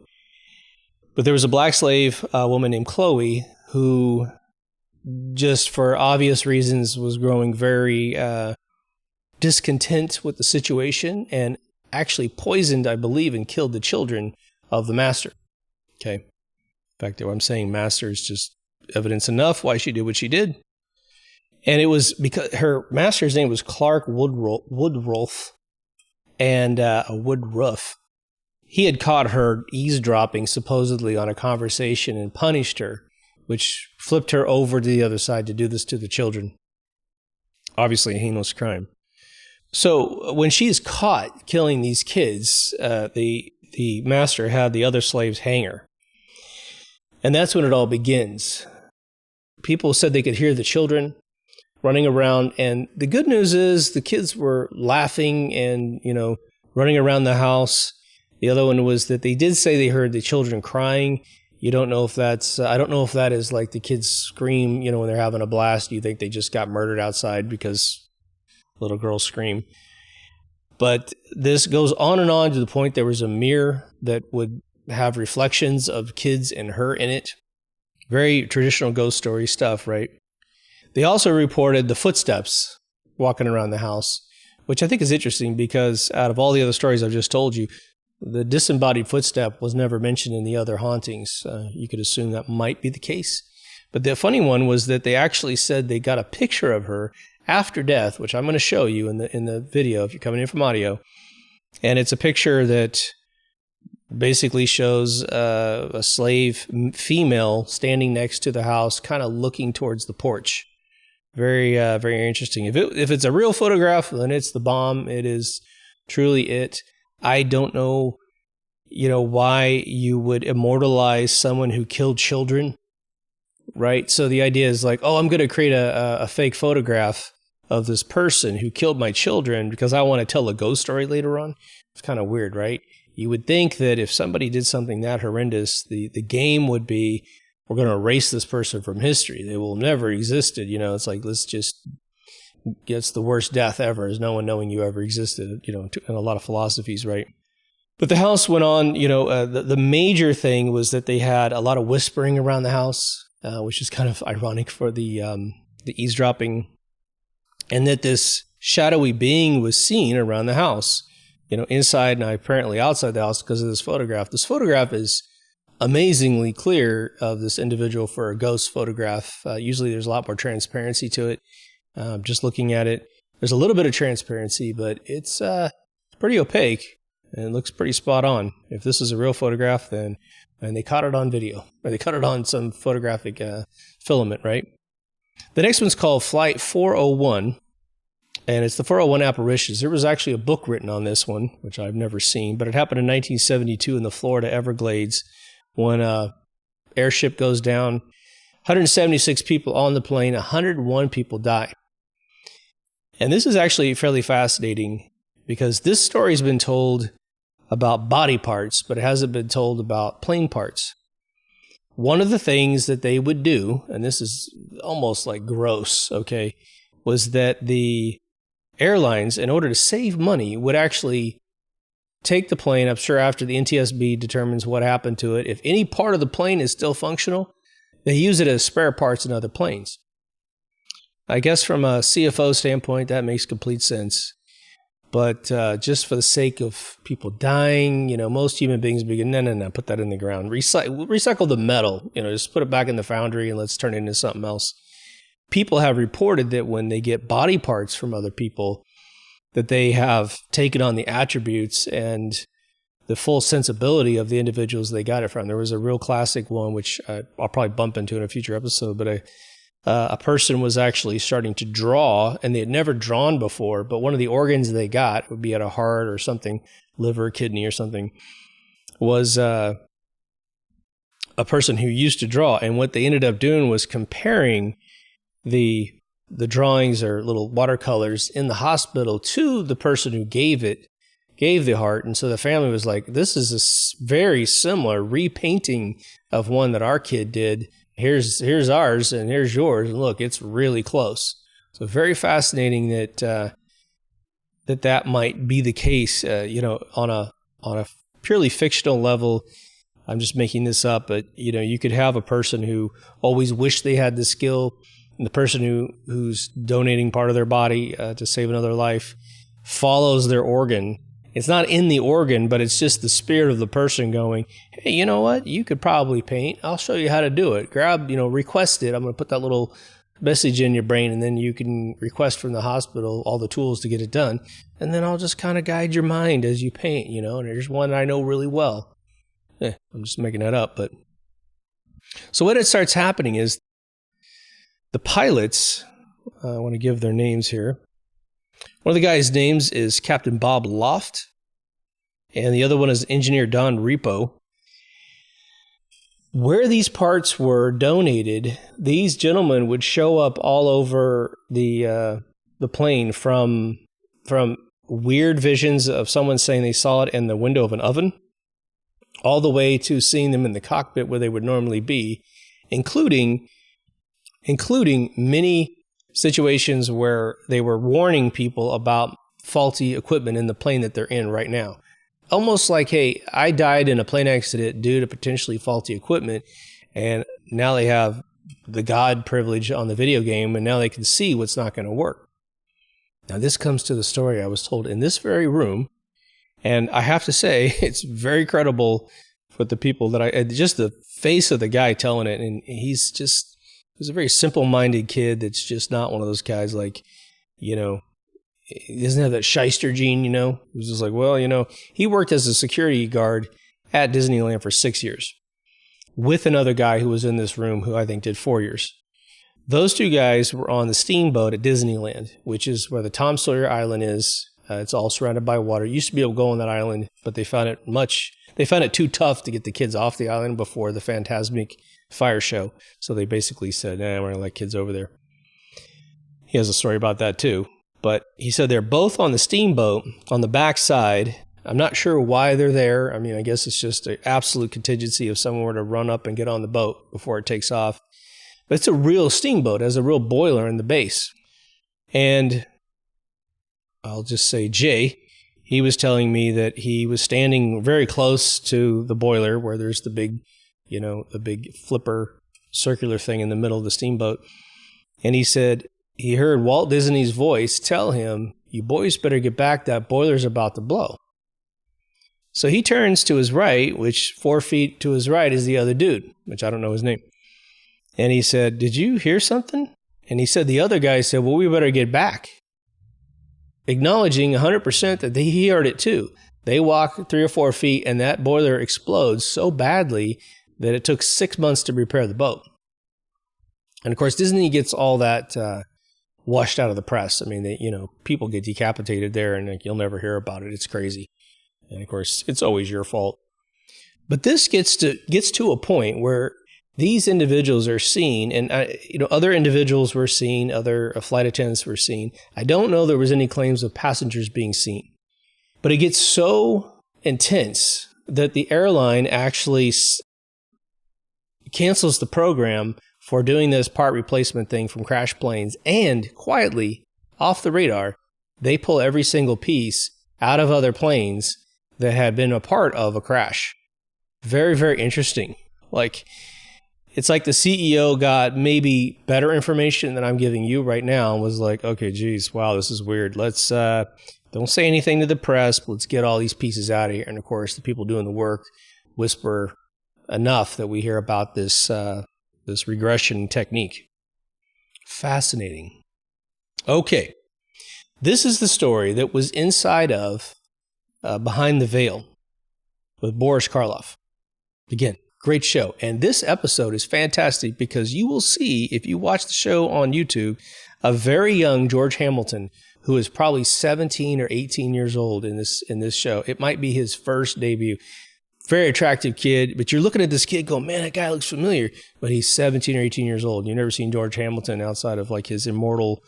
But there was a black slave woman named Chloe who, just for obvious reasons, was growing very discontent with the situation and actually poisoned, I believe, and killed the children of the master. Okay. In fact, what I'm saying master is just evidence enough why she did what she did. And it was because her master's name was Clark Woodruff, and Woodruff. He had caught her eavesdropping supposedly on a conversation and punished her, which flipped her over to the other side to do this to the children. Obviously a heinous crime. So when she's caught killing these kids, the master had the other slaves hang her. And that's when it all begins. People said they could hear the children running around. And the good news is the kids were laughing and, running around the house. The other one was that they did say they heard the children crying. You don't know if that's, I don't know if that is like the kids scream, when they're having a blast. You think they just got murdered outside because little girls scream. But this goes on and on to the point there was a mirror that would have reflections of kids and her in it. Very traditional ghost story stuff, right? They also reported the footsteps walking around the house, which I think is interesting because out of all the other stories I've just told you, the disembodied footstep was never mentioned in the other hauntings. You could assume that might be the case. But the funny one was that they actually said they got a picture of her after death, which I'm going to show you in the video if you're coming in from audio. And it's a picture that basically shows a slave female standing next to the house, kind of looking towards the porch. Very, very interesting. If it's a real photograph, then it's the bomb. It is truly it. I don't know, why you would immortalize someone who killed children, right? So the idea is like, oh, I'm going to create a fake photograph of this person who killed my children because I want to tell a ghost story later on. It's kind of weird, right? You would think that if somebody did something that horrendous, the game would be, we're going to erase this person from history. They will never existed. It's like, let's just, it's the worst death ever is no one knowing you ever existed, in a lot of philosophies, right? But the house went on, the major thing was that they had a lot of whispering around the house, which is kind of ironic for the eavesdropping, and that this shadowy being was seen around the house, inside and apparently outside the house because of this photograph. This photograph is amazingly clear of this individual for a ghost photograph. Usually there's a lot more transparency to it. Just looking at it, there's a little bit of transparency, but it's pretty opaque and it looks pretty spot on. If this is a real photograph, and they caught it on video, or they caught it on some photographic filament, right? The next one's called Flight 401, and it's the 401 apparitions. There was actually a book written on this one, which I've never seen, but it happened in 1972 in the Florida Everglades when a airship goes down. 176 people on the plane, 101 people die. And this is actually fairly fascinating because this story has been told about body parts, but it hasn't been told about plane parts. One of the things that they would do, and this is almost like gross, okay, was that the airlines, in order to save money, would actually take the plane, I'm sure after the NTSB determines what happened to it. If any part of the plane is still functional, they use it as spare parts in other planes. I guess from a CFO standpoint, that makes complete sense. But just for the sake of people dying, most human beings begin, no, put that in the ground. Recycle the metal, just put it back in the foundry and let's turn it into something else. People have reported that when they get body parts from other people, that they have taken on the attributes and the full sensibility of the individuals they got it from. There was a real classic one, which I'll probably bump into in a future episode, but a person was actually starting to draw, and they had never drawn before, but one of the organs they got, would be at a heart or something, liver, kidney or something, was a person who used to draw. And what they ended up doing was comparing the drawings or little watercolors in the hospital to the person who gave the heart. And so the family was like, this is a very similar repainting of one that our kid did. Here's ours and here's yours. And look, it's really close. So very fascinating that that might be the case, on a purely fictional level. I'm just making this up, but you could have a person who always wished they had the skill, and the person who's donating part of their body to save another life follows their organ. It's not in the organ, but it's just the spirit of the person going, hey, you know what? You could probably paint. I'll show you how to do it. Request it. I'm going to put that little message in your brain, and then you can request from the hospital all the tools to get it done. And then I'll just kind of guide your mind as you paint, and there's one I know really well. I'm just making that up. But so what it starts happening is the pilots, I want to give their names here. One of the guys' names is Captain Bob Loft, and the other one is Engineer Don Repo. Where these parts were donated, these gentlemen would show up all over the plane, from weird visions of someone saying they saw it in the window of an oven, all the way to seeing them in the cockpit where they would normally be, including many situations where they were warning people about faulty equipment in the plane that they're in right now. Almost like, hey, I died in a plane accident due to potentially faulty equipment, and now they have the God privilege on the video game, and now they can see what's not going to work. Now, this comes to the story I was told in this very room, and I have to say, it's very credible with the people that just the face of the guy telling it, and he's a very simple-minded kid that's just not one of those guys like, he doesn't have that shyster gene, He was just like, well, he worked as a security guard at Disneyland for 6 years with another guy who was in this room who I think did 4 years. Those two guys were on the steamboat at Disneyland, which is where the Tom Sawyer Island is. It's all surrounded by water. You used to be able to go on that island, but they found it too tough to get the kids off the island before the Phantasmic fire show. So they basically said, we're going to let kids over there. He has a story about that too. But he said they're both on the steamboat on the backside. I'm not sure why they're there. I mean, I guess it's just an absolute contingency if someone were to run up and get on the boat before it takes off. But it's a real steamboat. It has a real boiler in the base. And I'll just say Jay, he was telling me that he was standing very close to the boiler where there's the big flipper circular thing in the middle of the steamboat. And he said he heard Walt Disney's voice tell him, "You boys better get back, that boiler's about to blow." So he turns to his right, which 4 feet to his right is the other dude, which I don't know his name. And he said, "Did you hear something?" And he said the other guy said, "Well, we better get back." Acknowledging 100% that he heard it too. They walk 3 or 4 feet and that boiler explodes so badly that it took 6 months to repair the boat. And of course, Disney gets all that washed out of the press. I mean, people get decapitated there and you'll never hear about it. It's crazy. And of course, it's always your fault. But this gets to a point where these individuals are seen, and other individuals were seen, other flight attendants were seen. I don't know there was any claims of passengers being seen. But it gets so intense that the airline actually cancels the program for doing this part replacement thing from crash planes, and quietly, off the radar, they pull every single piece out of other planes that had been a part of a crash. Very, very interesting. It's like the CEO got maybe better information than I'm giving you right now and was like, okay, geez, wow, this is weird. Let's don't say anything to the press, but let's get all these pieces out of here. And of course, the people doing the work whisper enough that we hear about this regression technique. Fascinating. Okay, this is the story that was inside of Behind the Veil with Boris Karloff. Again, great show. And this episode is fantastic because you will see, if you watch the show on YouTube, a very young George Hamilton who is probably 17 or 18 years old in this show. It might be his first debut. Very attractive kid, but you're looking at this kid going, man, that guy looks familiar. But he's 17 or 18 years old. You've never seen George Hamilton outside of his immortal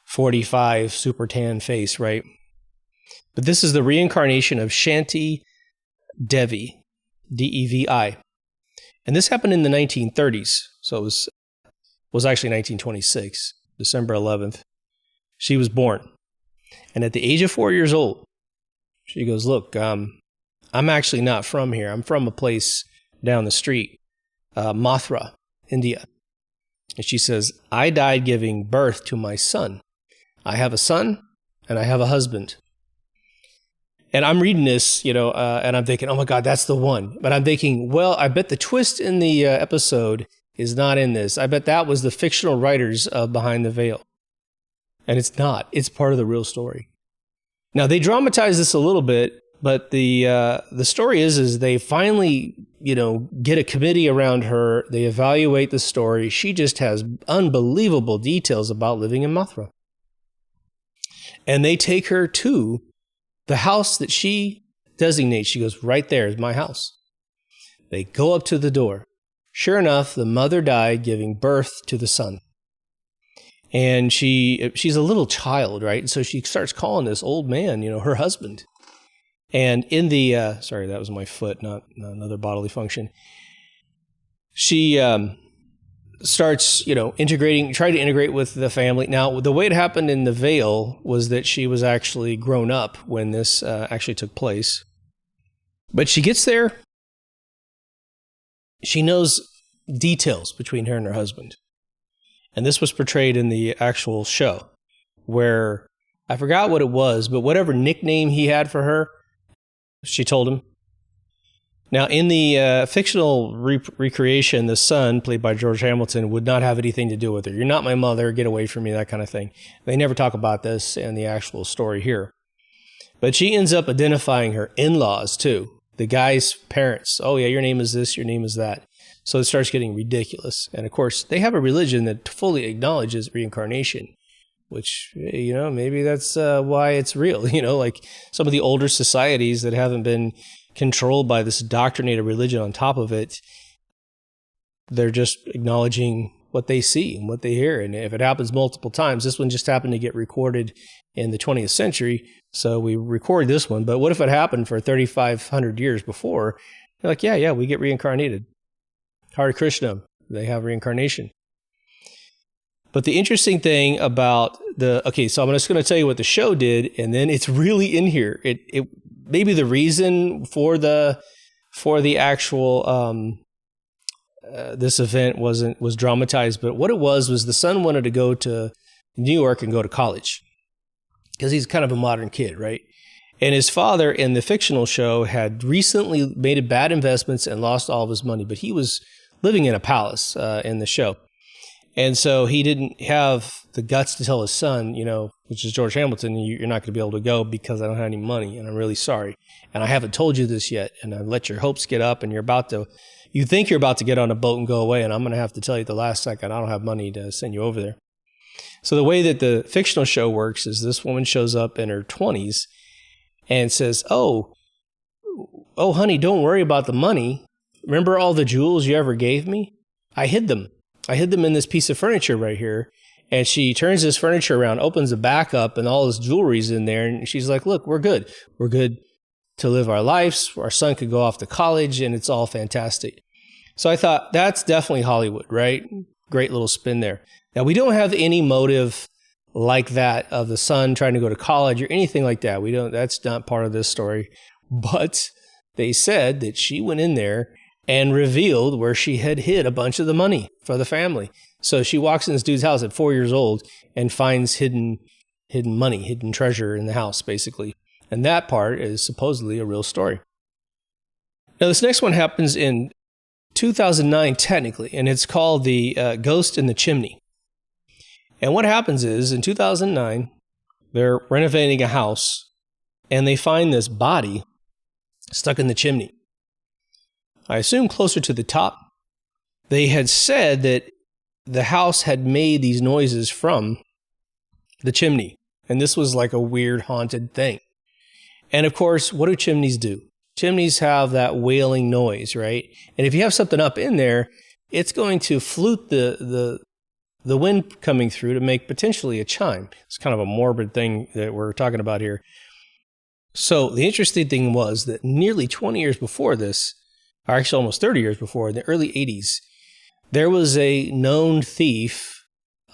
45 super tan face, right? But this is the reincarnation of Shanti Devi, Devi. And this happened in the 1930s. So it was actually 1926, December 11th. She was born. And at the age of 4 years old, she goes, look, I'm actually not from here. I'm from a place down the street, Mathura, India. And she says, I died giving birth to my son. I have a son and I have a husband. And I'm reading this, and I'm thinking, oh my God, that's the one. But I'm thinking, well, I bet the twist in the episode is not in this. I bet that was the fictional writers of Behind the Veil. And it's not. It's part of the real story. Now, they dramatize this a little bit, but the story is they finally, get a committee around her. They evaluate the story. She just has unbelievable details about living in Mathura. And they take her to the house that she designates. She goes, right there is my house. They go up to the door. Sure enough, the mother died giving birth to the son. And she's a little child, right? And so she starts calling this old man, her husband. And in the, sorry, that was my foot, not another bodily function. She starts, try to integrate with the family. Now, the way it happened in the Vale was that she was actually grown up when this actually took place. But she gets there. She knows details between her and her husband. And this was portrayed in the actual show, where I forgot what it was, but whatever nickname he had for her, she told him. Now, in the fictional recreation, the son, played by George Hamilton, would not have anything to do with her. You're not my mother, get away from me, that kind of thing. They never talk about this in the actual story here. But she ends up identifying her in-laws, too. The guy's parents. Oh, yeah, your name is this, your name is that. So it starts getting ridiculous. And, of course, they have a religion that fully acknowledges reincarnation, which, maybe that's why it's real. Like some of the older societies that haven't been controlled by this indoctrinated religion on top of it, they're just acknowledging what they see and what they hear. And if it happens multiple times, this one just happened to get recorded in the 20th century, so we record this one. But what if it happened for 3,500 years before? They're like, yeah, we get reincarnated. Hare Krishna, they have reincarnation. But the interesting thing about so I'm just going to tell you what the show did, and then it's really in here. It maybe the reason for the actual this event was dramatized, but what it was the son wanted to go to New York and go to college because he's kind of a modern kid, right? And his father in the fictional show had recently made bad investments and lost all of his money, but he was living in a palace in the show. And so he didn't have the guts to tell his son, which is George Hamilton, you're not going to be able to go because I don't have any money, and I'm really sorry. And I haven't told you this yet, and I let your hopes get up, and you think you're about to get on a boat and go away, and I'm going to have to tell you at the last second, I don't have money to send you over there. So the way that the fictional show works is this woman shows up in her 20s and says, oh, honey, don't worry about the money. Remember all the jewels you ever gave me? I hid them. I hid them in this piece of furniture right here. And she turns this furniture around, opens the back up, and all this jewelry's in there. And she's like, look, we're good. We're good to live our lives. Our son could go off to college, and it's all fantastic. So I thought, that's definitely Hollywood, right? Great little spin there. Now, we don't have any motive like that of the son trying to go to college or anything like that. That's not part of this story. But they said that she went in there and revealed where she had hid a bunch of the money for the family. So she walks in this dude's house at 4 years old and finds hidden money, hidden treasure in the house, basically. And that part is supposedly a real story. Now, this next one happens in 2009, technically, and it's called The Ghost in the Chimney. And what happens is, in 2009, they're renovating a house, and they find this body stuck in the chimney. I assume closer to the top. They had said that the house had made these noises from the chimney. And this was like a weird haunted thing. And of course, what do chimneys do? Chimneys have that wailing noise, right? And if you have something up in there, it's going to flute the wind coming through to make potentially a chime. It's kind of a morbid thing that we're talking about here. So the interesting thing was that nearly 20 years before this, or actually almost 30 years before, in the early 80s, there was a known thief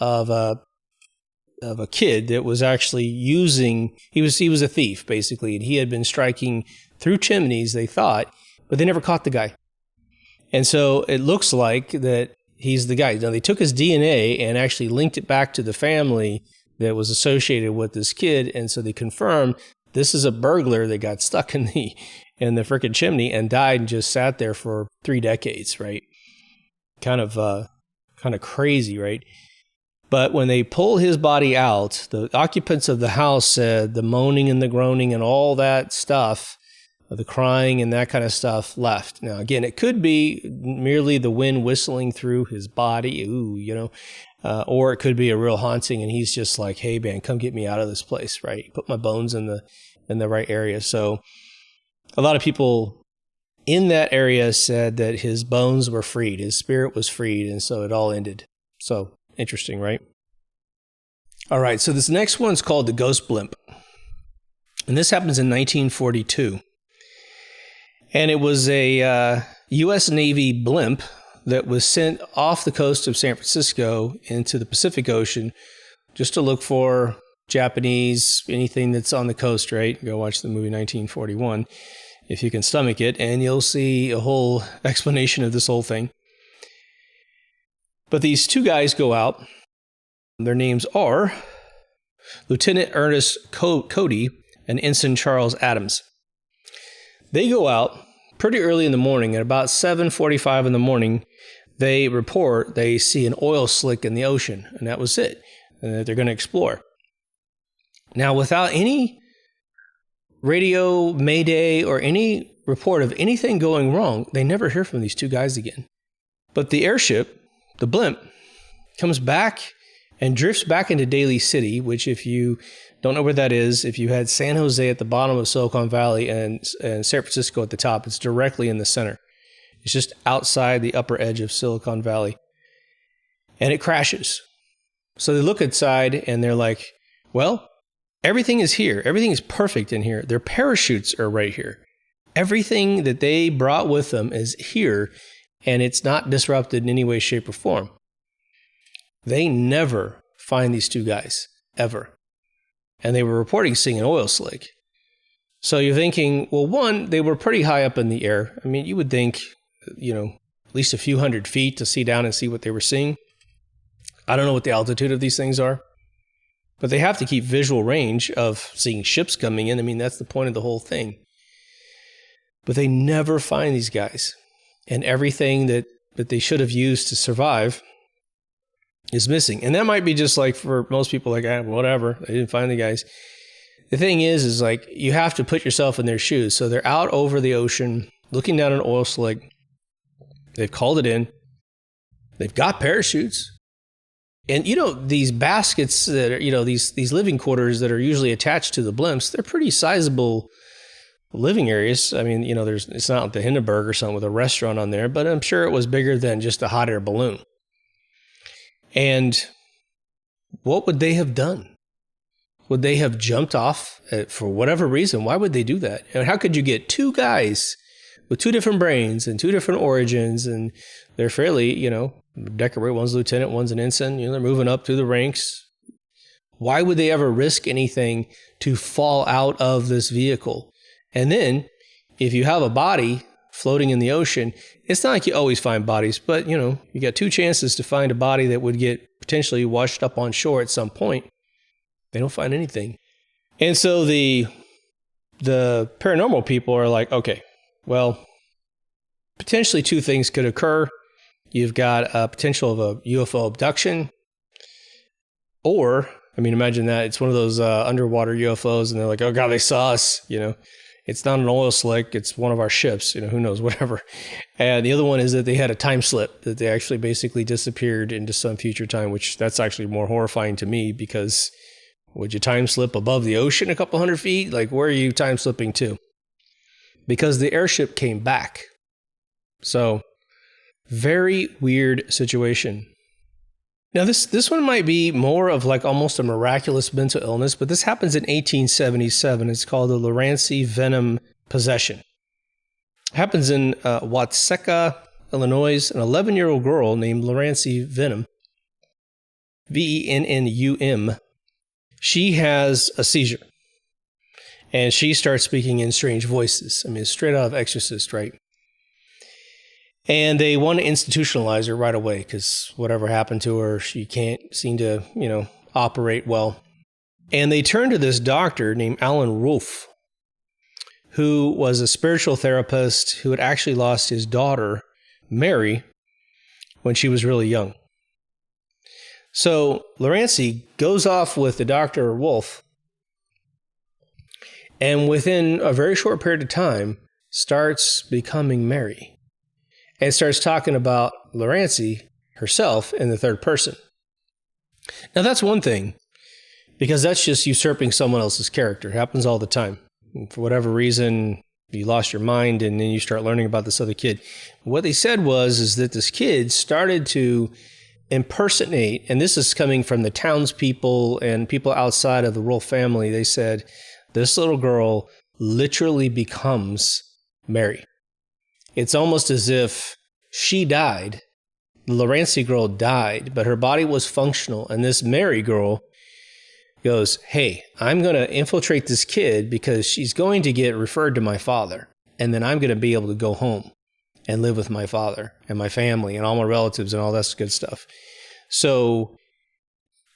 of a kid that was actually using, he was a thief, basically, and he had been striking through chimneys, they thought, but they never caught the guy. And so it looks like that he's the guy. Now, they took his DNA and actually linked it back to the family that was associated with this kid, and so they confirmed this is a burglar that got stuck in the frickin' chimney and died and just sat there for 3 decades, right? Kind of crazy, right? But when they pull his body out, the occupants of the house said the moaning and the groaning and all that stuff, the crying and that kind of stuff left. Now, again, it could be merely the wind whistling through his body, or it could be a real haunting and he's just like, hey, man, come get me out of this place, right? Put my bones in the right area. So a lot of people in that area said that his bones were freed, his spirit was freed, and so it all ended. So interesting, right? All right, so this next one's called the Ghost Blimp. And this happens in 1942. And it was a U.S. Navy blimp that was sent off the coast of San Francisco into the Pacific Ocean just to look for Japanese, anything that's on the coast, right? Go watch the movie 1941 if you can stomach it, and you'll see a whole explanation of this whole thing. But these two guys go out. Their names are Lieutenant Ernest Cody and Ensign Charles Adams. They go out pretty early in the morning. At about 7:45 in the morning, they report they see an oil slick in the ocean, and that was it, and that they're going to explore. Now, without any radio mayday or any report of anything going wrong, they never hear from these two guys again. But the airship, the blimp, comes back and drifts back into Daly City, which, if you don't know where that is, if you had San Jose at the bottom of Silicon Valley and San Francisco at the top, it's directly in the center. It's just outside the upper edge of Silicon Valley. And it crashes. So they look inside and they're like, well, everything is here. Everything is perfect in here. Their parachutes are right here. Everything that they brought with them is here, and it's not disrupted in any way, shape, or form. They never find these two guys, ever. And they were reporting seeing an oil slick. So you're thinking, well, one, they were pretty high up in the air. I mean, you would think, at least a few hundred feet to see down and see what they were seeing. I don't know what the altitude of these things are, but they have to keep visual range of seeing ships coming in. I mean, that's the point of the whole thing. But they never find these guys. And everything that they should have used to survive is missing. And that might be just like for most people, like, whatever, they didn't find the guys. The thing is like, you have to put yourself in their shoes. So they're out over the ocean, looking down an oil slick. They've called it in. They've got parachutes. And, these baskets that are, these living quarters that are usually attached to the blimps, they're pretty sizable living areas. I mean, it's not like the Hindenburg or something with a restaurant on there, but I'm sure it was bigger than just a hot air balloon. And what would they have done? Would they have jumped off for whatever reason? Why would they do that? And how could you get two guys with two different brains and two different origins, and they're fairly, decorated. One's lieutenant, one's an ensign. They're moving up through the ranks. Why would they ever risk anything to fall out of this vehicle? And then, if you have a body floating in the ocean, it's not like you always find bodies, but, you got two chances to find a body that would get potentially washed up on shore at some point. They don't find anything. And so the paranormal people are like, okay, well, potentially two things could occur. You've got a potential of a UFO abduction, or, imagine that it's one of those underwater UFOs, and they're like, oh God, they saw us, It's not an oil slick, it's one of our ships, who knows, whatever. And the other one is that they had a time slip, that they actually basically disappeared into some future time, which that's actually more horrifying to me, because would you time slip above the ocean a couple hundred feet? Like, where are you time slipping to? Because the airship came back. So, very weird situation. Now, this one might be more of like almost a miraculous mental illness, but this happens in 1877. It's called the Lurancy Vennum possession. It happens in Watseka, Illinois. An 11-year-old girl named Lurancy Vennum, Vennum, she has a seizure. And she starts speaking in strange voices. Straight out of Exorcist, right? And they want to institutionalize her right away because whatever happened to her, she can't seem to, operate well. And they turn to this doctor named Alan Rolfe, who was a spiritual therapist who had actually lost his daughter, Mary, when she was really young. So Lurancy goes off with the Dr. Wolfe, and within a very short period of time, starts becoming Mary. And starts talking about Lurancy herself in the third person. Now, that's one thing, because that's just usurping someone else's character. It happens all the time. And for whatever reason, you lost your mind, and then you start learning about this other kid. What they said is that this kid started to impersonate, and this is coming from the townspeople and people outside of the royal family. They said, this little girl literally becomes Mary. It's almost as if she died the Lurancy girl died, but her body was functional. And this Mary girl goes, hey, I'm going to infiltrate this kid because she's going to get referred to my father. And then I'm going to be able to go home and live with my father and my family and all my relatives and all that good stuff. So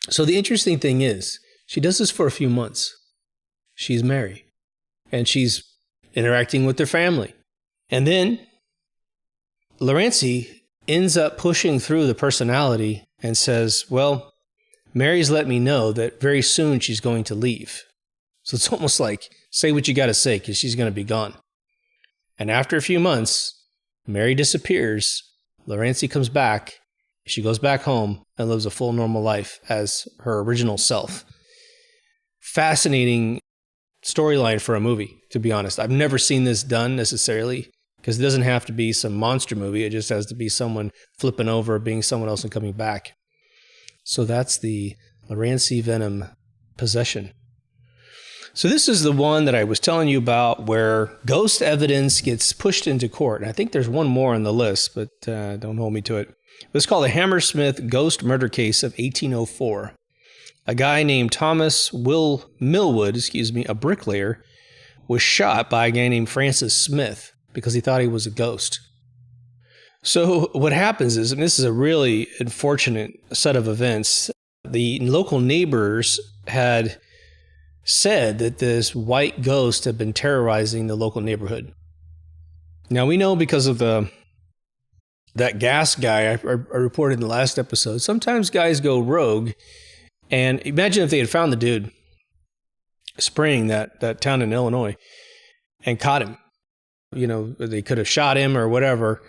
the interesting thing is, she does this for a few months. She's Mary. And she's interacting with their family. And then Lurancy ends up pushing through the personality and says, well, Mary's let me know that very soon she's going to leave. So it's almost like, say what you got to say because she's going to be gone. And after a few months, Mary disappears. Lurancy comes back. She goes back home and lives a full normal life as her original self. Fascinating storyline for a movie, to be honest. I've never seen this done necessarily because it doesn't have to be some monster movie. It just has to be someone flipping over, being someone else and coming back. So that's the Lurancy Vennum possession. So this is the one that I was telling you about where ghost evidence gets pushed into court. And I think there's one more on the list, but don't hold me to it. It's called the Hammersmith Ghost Murder Case of 1804. A guy named Thomas Millwood, a bricklayer, was shot by a guy named Francis Smith because he thought he was a ghost. So what happens is, and this is a really unfortunate set of events, the local neighbors had said that this white ghost had been terrorizing the local neighborhood. Now we know because of that gas guy I reported in the last episode, sometimes guys go rogue. And imagine if they had found the dude spraying that town in Illinois and caught him. You know, they could have shot him or whatever.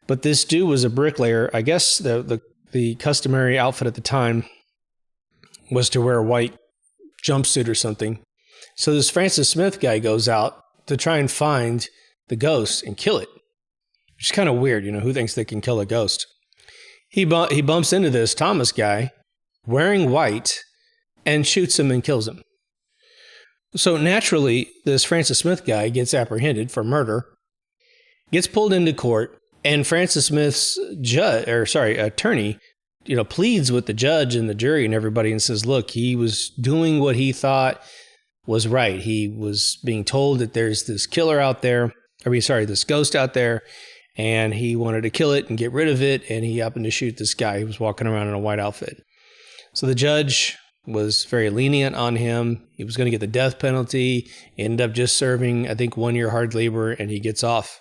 But this dude was a bricklayer. I guess the customary outfit at the time was to wear a white jumpsuit or something. So this Francis Smith guy goes out to try and find the ghost and kill it. Which is kind of weird, you know, who thinks they can kill a ghost? He bumps into this Thomas guy wearing white and shoots him and kills him. So naturally, this Francis Smith guy gets apprehended for murder, gets pulled into court, and Francis Smith's attorney, you know, pleads with the judge and the jury and everybody and says, look, he was doing what he thought was right. He was being told that there's this this ghost out there, and he wanted to kill it and get rid of it, and he happened to shoot this guy who was walking around in a white outfit. So the judge was very lenient on him. He was going to get the death penalty. He ended up just serving, I think, 1 year hard labor, and he gets off.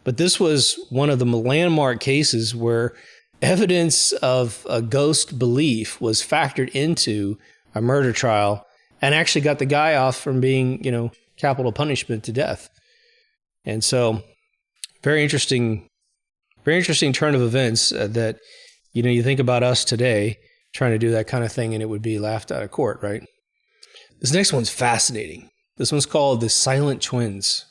But this was one of the landmark cases where evidence of a ghost belief was factored into a murder trial and actually got the guy off from being, you know, capital punishment to death. And so very interesting turn of events that, you know, you think about us today trying to do that kind of thing and it would be laughed out of court, right? This next one's fascinating. This one's called The Silent Twins.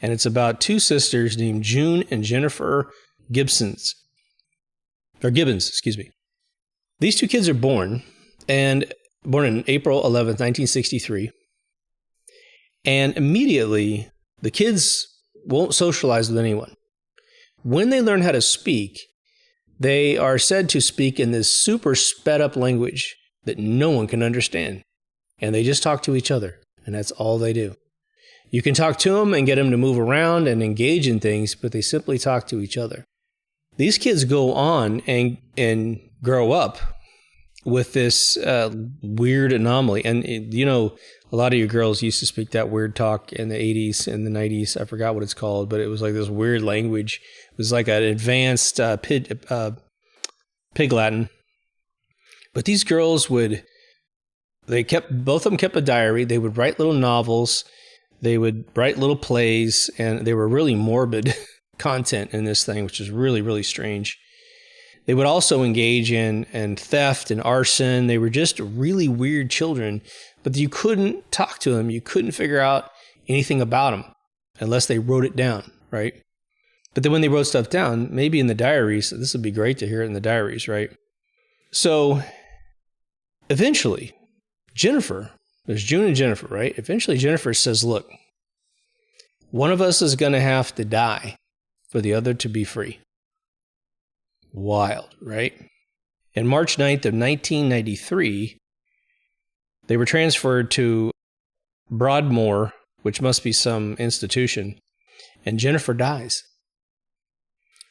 And it's about two sisters named June and Jennifer Gibbons. These two kids are born in April 11th, 1963. And immediately, the kids won't socialize with anyone. When they learn how to speak, they are said to speak in this super sped up language that no one can understand. And they just talk to each other. And that's all they do. You can talk to them and get them to move around and engage in things, but they simply talk to each other. These kids go on and grow up with this weird anomaly. And, you know, a lot of you girls used to speak that weird talk in the 80s and the 90s. I forgot what it's called, but it was like this weird language. It was like an advanced Pig Latin. But these girls both of them kept a diary. They would write little novels. They would write little plays, and they were really morbid content in this thing, which is really, really strange. They would also engage in theft and arson. They were just really weird children, but you couldn't talk to them. You couldn't figure out anything about them unless they wrote it down, right? But then when they wrote stuff down, maybe in the diaries, this would be great to hear it in the diaries, right? So eventually, there's June and Jennifer, right? Eventually, Jennifer says, look, one of us is going to have to die for the other to be free. wild, right? In March 9th of 1993, they were transferred to Broadmoor, which must be some institution, and Jennifer dies.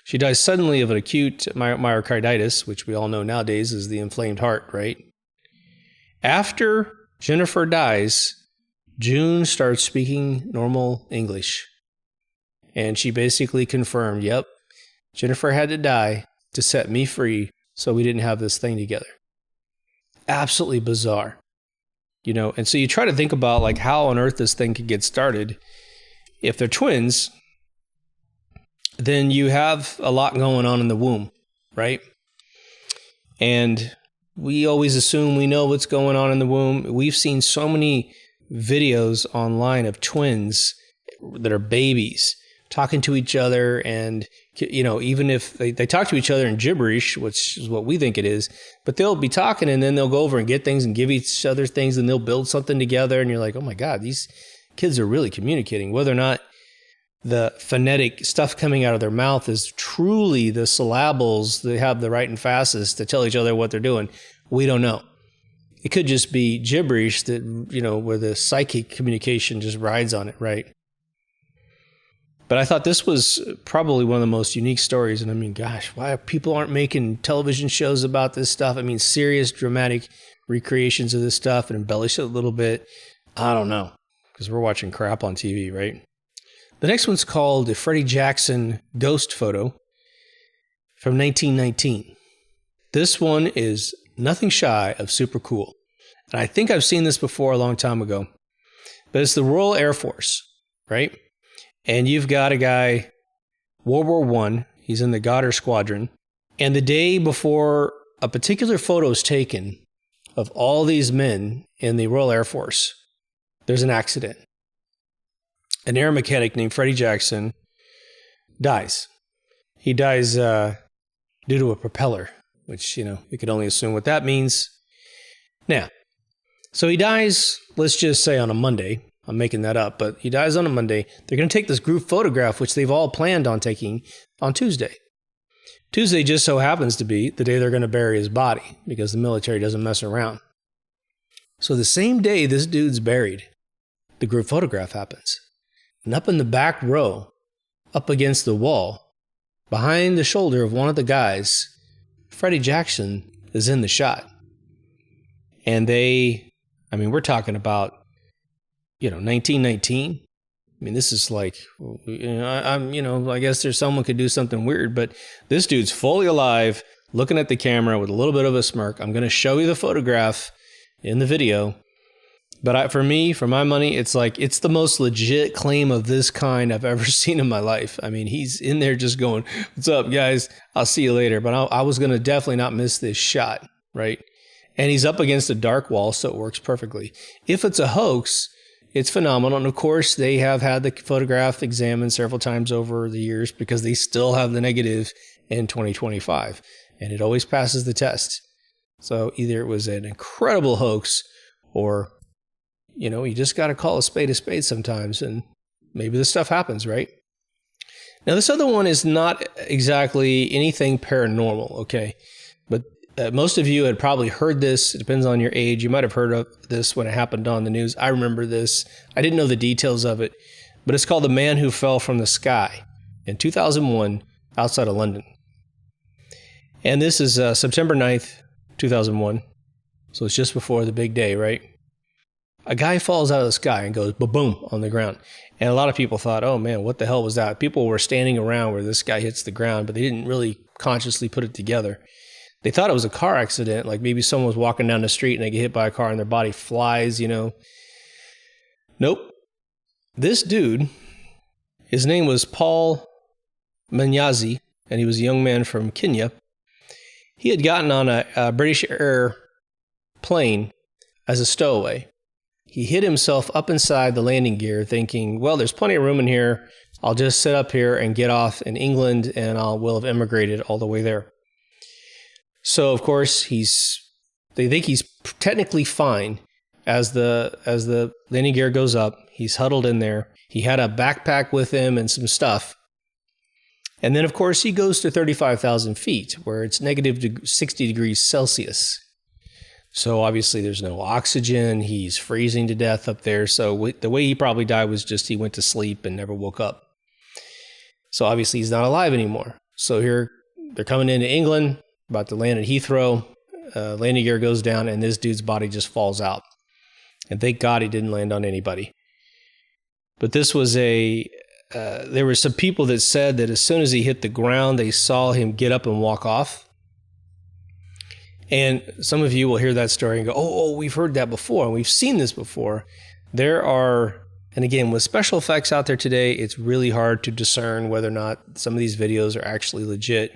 She dies suddenly of an acute myocarditis, which we all know nowadays is the inflamed heart, right? After Jennifer dies, June starts speaking normal English. And she basically confirmed, yep, Jennifer had to die to set me free so we didn't have this thing together. Absolutely bizarre. You know, and so you try to think about like how on earth this thing could get started. If they're twins, then you have a lot going on in the womb, right? And we always assume we know what's going on in the womb. We've seen so many videos online of twins that are babies talking to each other, and you know, even if they talk to each other in gibberish, which is what we think it is, but they'll be talking and then they'll go over and get things and give each other things and they'll build something together, and you're like, oh my God, these kids are really communicating. Whether or not the phonetic stuff coming out of their mouth is truly the syllables they have the right and fastest to tell each other what they're doing, we don't know. It could just be gibberish that, you know, where the psychic communication just rides on it, right? But I thought this was probably one of the most unique stories. And I mean, gosh, why people aren't making television shows about this stuff? I mean, serious dramatic recreations of this stuff and embellish it a little bit. I don't know, because we're watching crap on TV, right? The next one's called the Freddy Jackson Ghost Photo from 1919. This one is nothing shy of super cool. And I think I've seen this before a long time ago. But it's the Royal Air Force, right? And you've got a guy, World War I, he's in the Goddard Squadron. And the day before a particular photo is taken of all these men in the Royal Air Force, there's an accident. An air mechanic named Freddy Jackson dies. He dies due to a propeller, which, you know, you could only assume what that means. Now, so he dies, let's just say on a Monday. I'm making that up, but he dies on a Monday. They're going to take this group photograph, which they've all planned on taking on Tuesday. Tuesday just so happens to be the day they're going to bury his body, because the military doesn't mess around. So the same day this dude's buried, the group photograph happens. And up in the back row, up against the wall, behind the shoulder of one of the guys, Freddy Jackson is in the shot. And we're talking about, 1919. I mean, this is like, I guess there's someone could do something weird, but this dude's fully alive, looking at the camera with a little bit of a smirk. I'm going to show you the photograph in the video. But for my money, it's like, it's the most legit claim of this kind I've ever seen in my life. I mean, he's in there just going, what's up, guys? I'll see you later. But I was going to definitely not miss this shot, right? And he's up against a dark wall, so it works perfectly. If it's a hoax, it's phenomenal. And of course, they have had the photograph examined several times over the years because they still have the negative in 2025. And it always passes the test. So either it was an incredible hoax or, you just got to call a spade sometimes, and maybe this stuff happens, right? Now, this other one is not exactly anything paranormal, okay? But most of you had probably heard this. It depends on your age. You might have heard of this when it happened on the news. I remember this. I didn't know the details of it, but it's called The Man Who Fell from the Sky in 2001 outside of London. And this is September 9th, 2001. So it's just before the big day, right? A guy falls out of the sky and goes ba-boom on the ground. And a lot of people thought, oh man, what the hell was that? People were standing around where this guy hits the ground, but they didn't really consciously put it together. They thought it was a car accident, like maybe someone was walking down the street and they get hit by a car and their body flies, Nope. This dude, his name was Paul Manyazi, and he was a young man from Kenya. He had gotten on a British Air plane as a stowaway. He hid himself up inside the landing gear thinking, well, there's plenty of room in here. I'll just sit up here and get off in England and will have immigrated all the way there. So, of course, they think he's technically fine as the landing gear goes up. He's huddled in there. He had a backpack with him and some stuff. And then, of course, he goes to 35,000 feet, where it's negative 60 degrees Celsius. So obviously there's no oxygen. He's freezing to death up there. So the way he probably died was just he went to sleep and never woke up. So obviously he's not alive anymore. So here they're coming into England, about to land at Heathrow. Landing gear goes down and this dude's body just falls out. And thank God he didn't land on anybody. But this was there were some people that said that as soon as he hit the ground, they saw him get up and walk off. And some of you will hear that story and go, oh, we've heard that before, and we've seen this before. There are, and again, with special effects out there today, it's really hard to discern whether or not some of these videos are actually legit.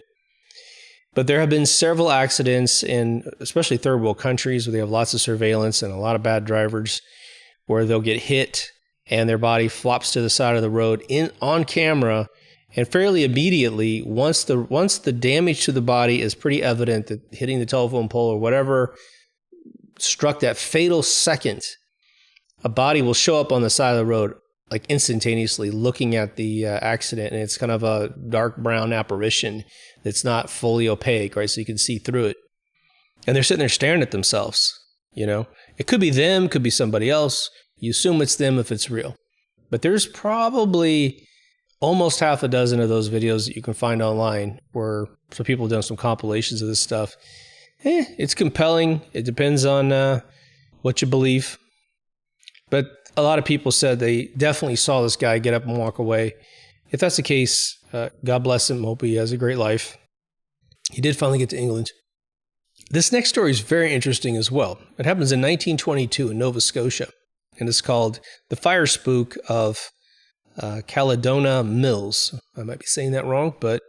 But there have been several accidents in, especially third world countries, where they have lots of surveillance and a lot of bad drivers, where they'll get hit and their body flops to the side of the road on camera. And fairly immediately, once the damage to the body is pretty evident, that hitting the telephone pole or whatever struck that fatal second, a body will show up on the side of the road like instantaneously, looking at the accident, and it's kind of a dark brown apparition that's not fully opaque, right? So you can see through it, and they're sitting there staring at themselves. You know, it could be them, could be somebody else. You assume it's them if it's real, but there's probably almost half a dozen of those videos that you can find online where some people have done some compilations of this stuff. It's compelling. It depends on what you believe. But a lot of people said they definitely saw this guy get up and walk away. If that's the case, God bless him. Hope he has a great life. He did finally get to England. This next story is very interesting as well. It happens in 1922 in Nova Scotia, and it's called The Fire Spook of Caledonia Mills. I might be saying that wrong, but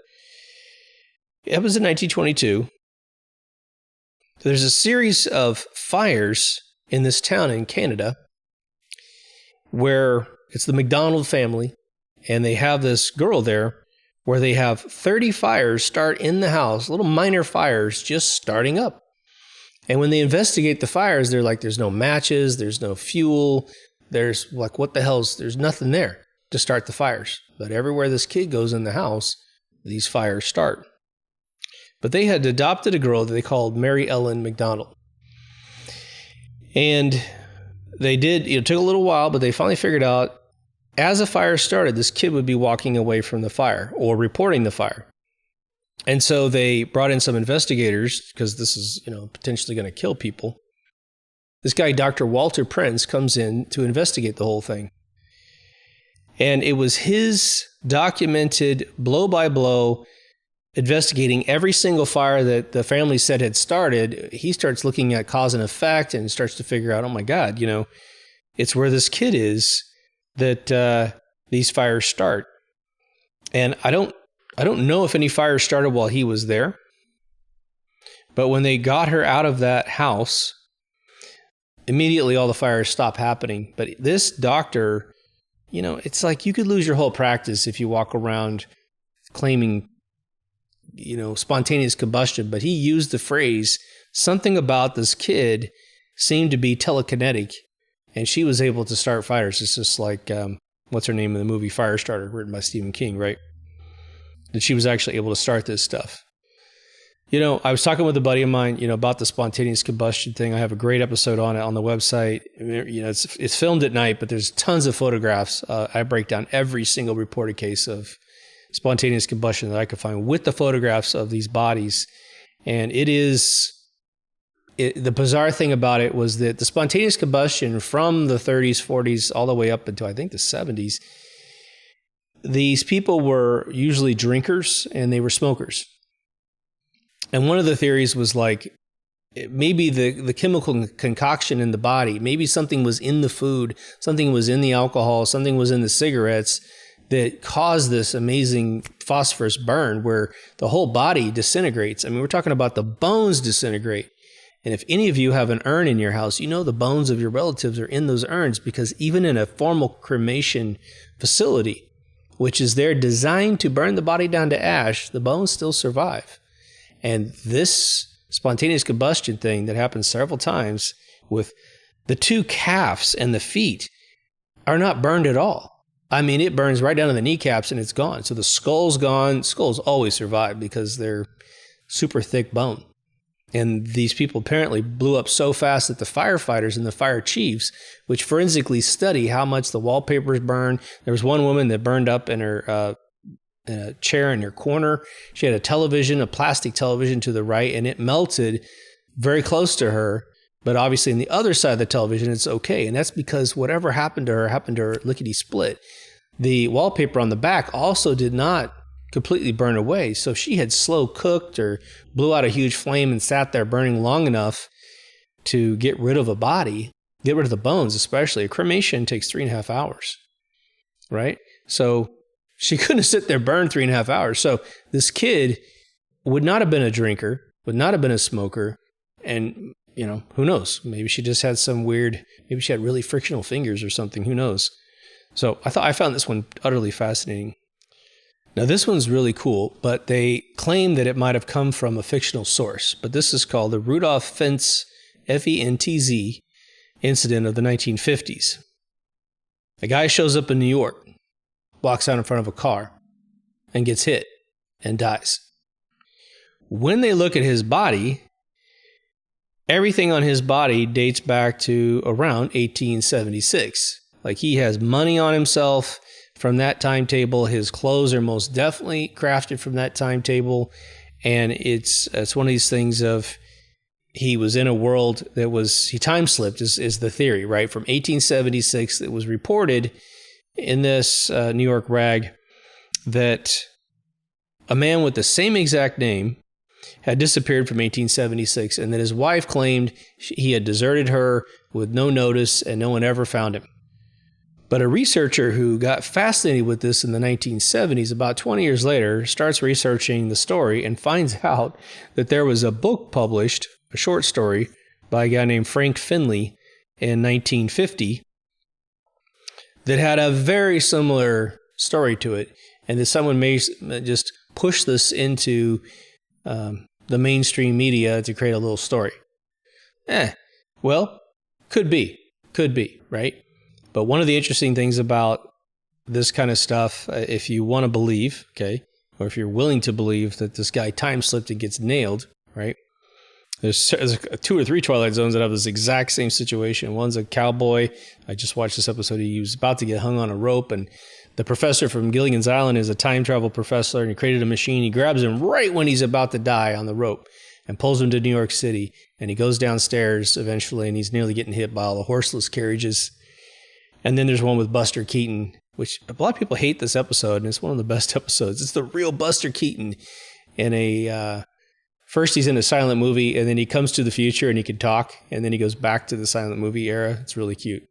it was in 1922. There's a series of fires in this town in Canada where it's the McDonald family, and they have this girl there where they have 30 fires start in the house, little minor fires just starting up. And when they investigate the fires, they're like, there's no matches, there's no fuel, there's like, what the hell's, there's nothing there to start the fires. But everywhere this kid goes in the house, these fires start. But they had adopted a girl that they called Mary Ellen McDonald. And they did, it took a little while, but they finally figured out as a fire started, this kid would be walking away from the fire or reporting the fire. And so they brought in some investigators because this is, potentially going to kill people. This guy, Dr. Walter Prince, comes in to investigate the whole thing. And it was his documented blow-by-blow investigating every single fire that the family said had started. He starts looking at cause and effect and starts to figure out, oh my God, it's where this kid is that these fires start. And I don't know if any fires started while he was there, but when they got her out of that house, immediately all the fires stopped happening. But this doctor, it's like you could lose your whole practice if you walk around claiming, spontaneous combustion. But he used the phrase, something about this kid seemed to be telekinetic, and she was able to start fires. It's just like, what's her name in the movie Firestarter, written by Stephen King, right? That she was actually able to start this stuff. I was talking with a buddy of mine, about the spontaneous combustion thing. I have a great episode on it on the website. It's filmed at night, but there's tons of photographs. I break down every single reported case of spontaneous combustion that I could find with the photographs of these bodies. And the bizarre thing about it was that the spontaneous combustion from the 30s, 40s, all the way up until I think the 70s, these people were usually drinkers and they were smokers. And one of the theories was like, maybe the chemical concoction in the body, maybe something was in the food, something was in the alcohol, something was in the cigarettes that caused this amazing phosphorus burn where the whole body disintegrates. I mean, we're talking about the bones disintegrate. And if any of you have an urn in your house, the bones of your relatives are in those urns, because even in a formal cremation facility, which is there designed to burn the body down to ash, the bones still survive. And this spontaneous combustion thing that happens several times with the two calves and the feet are not burned at all. I mean, it burns right down to the kneecaps and it's gone. So the skull's gone. Skulls always survive because they're super thick bone. And these people apparently blew up so fast that the firefighters and the fire chiefs, which forensically study how much the wallpapers burn. There was one woman that burned up in her in a chair in her corner. She had a television, a plastic television to the right, and it melted very close to her. But obviously on the other side of the television, it's okay. And that's because whatever happened to her lickety-split. The wallpaper on the back also did not completely burn away. So if she had slow cooked or blew out a huge flame and sat there burning long enough to get rid of a body, get rid of the bones especially, a cremation takes 3.5 hours, right? So she couldn't sit there burn 3.5 hours. So this kid would not have been a drinker, would not have been a smoker, and who knows? Maybe she just had maybe she had really frictional fingers or something. Who knows? So I found this one utterly fascinating. Now this one's really cool, but they claim that it might have come from a fictional source. But this is called the Rudolph Fentz, F-E-N-T-Z, incident of the 1950s. A guy shows up in New York, walks out in front of a car, and gets hit and dies. When they look at his body, everything on his body dates back to around 1876. Like he has money on himself from that timetable. His clothes are most definitely crafted from that timetable. And it's one of these things of he was in a world he time slipped is the theory, right? From 1876, it was reported in this New York rag that a man with the same exact name had disappeared from 1876 and that his wife claimed he had deserted her with no notice and no one ever found him. But a researcher who got fascinated with this in the 1970s, about 20 years later, starts researching the story and finds out that there was a book published, a short story, by a guy named Frank Finley in 1950 that had a very similar story to it, and that someone may just push this into the mainstream media to create a little story. Well, could be, right? But one of the interesting things about this kind of stuff, if you want to believe, okay, or if you're willing to believe that this guy time slipped and gets nailed, right? There's 2 or 3 Twilight Zones that have this exact same situation. One's a cowboy. I just watched this episode. He was about to get hung on a rope, and the professor from Gilligan's Island is a time travel professor, and he created a machine. He grabs him right when he's about to die on the rope and pulls him to New York City. And he goes downstairs eventually, and he's nearly getting hit by all the horseless carriages. And then there's one with Buster Keaton, which a lot of people hate this episode, and it's one of the best episodes. It's the real Buster Keaton in first he's in a silent movie, and then he comes to the future and he can talk, and then he goes back to the silent movie era. It's really cute.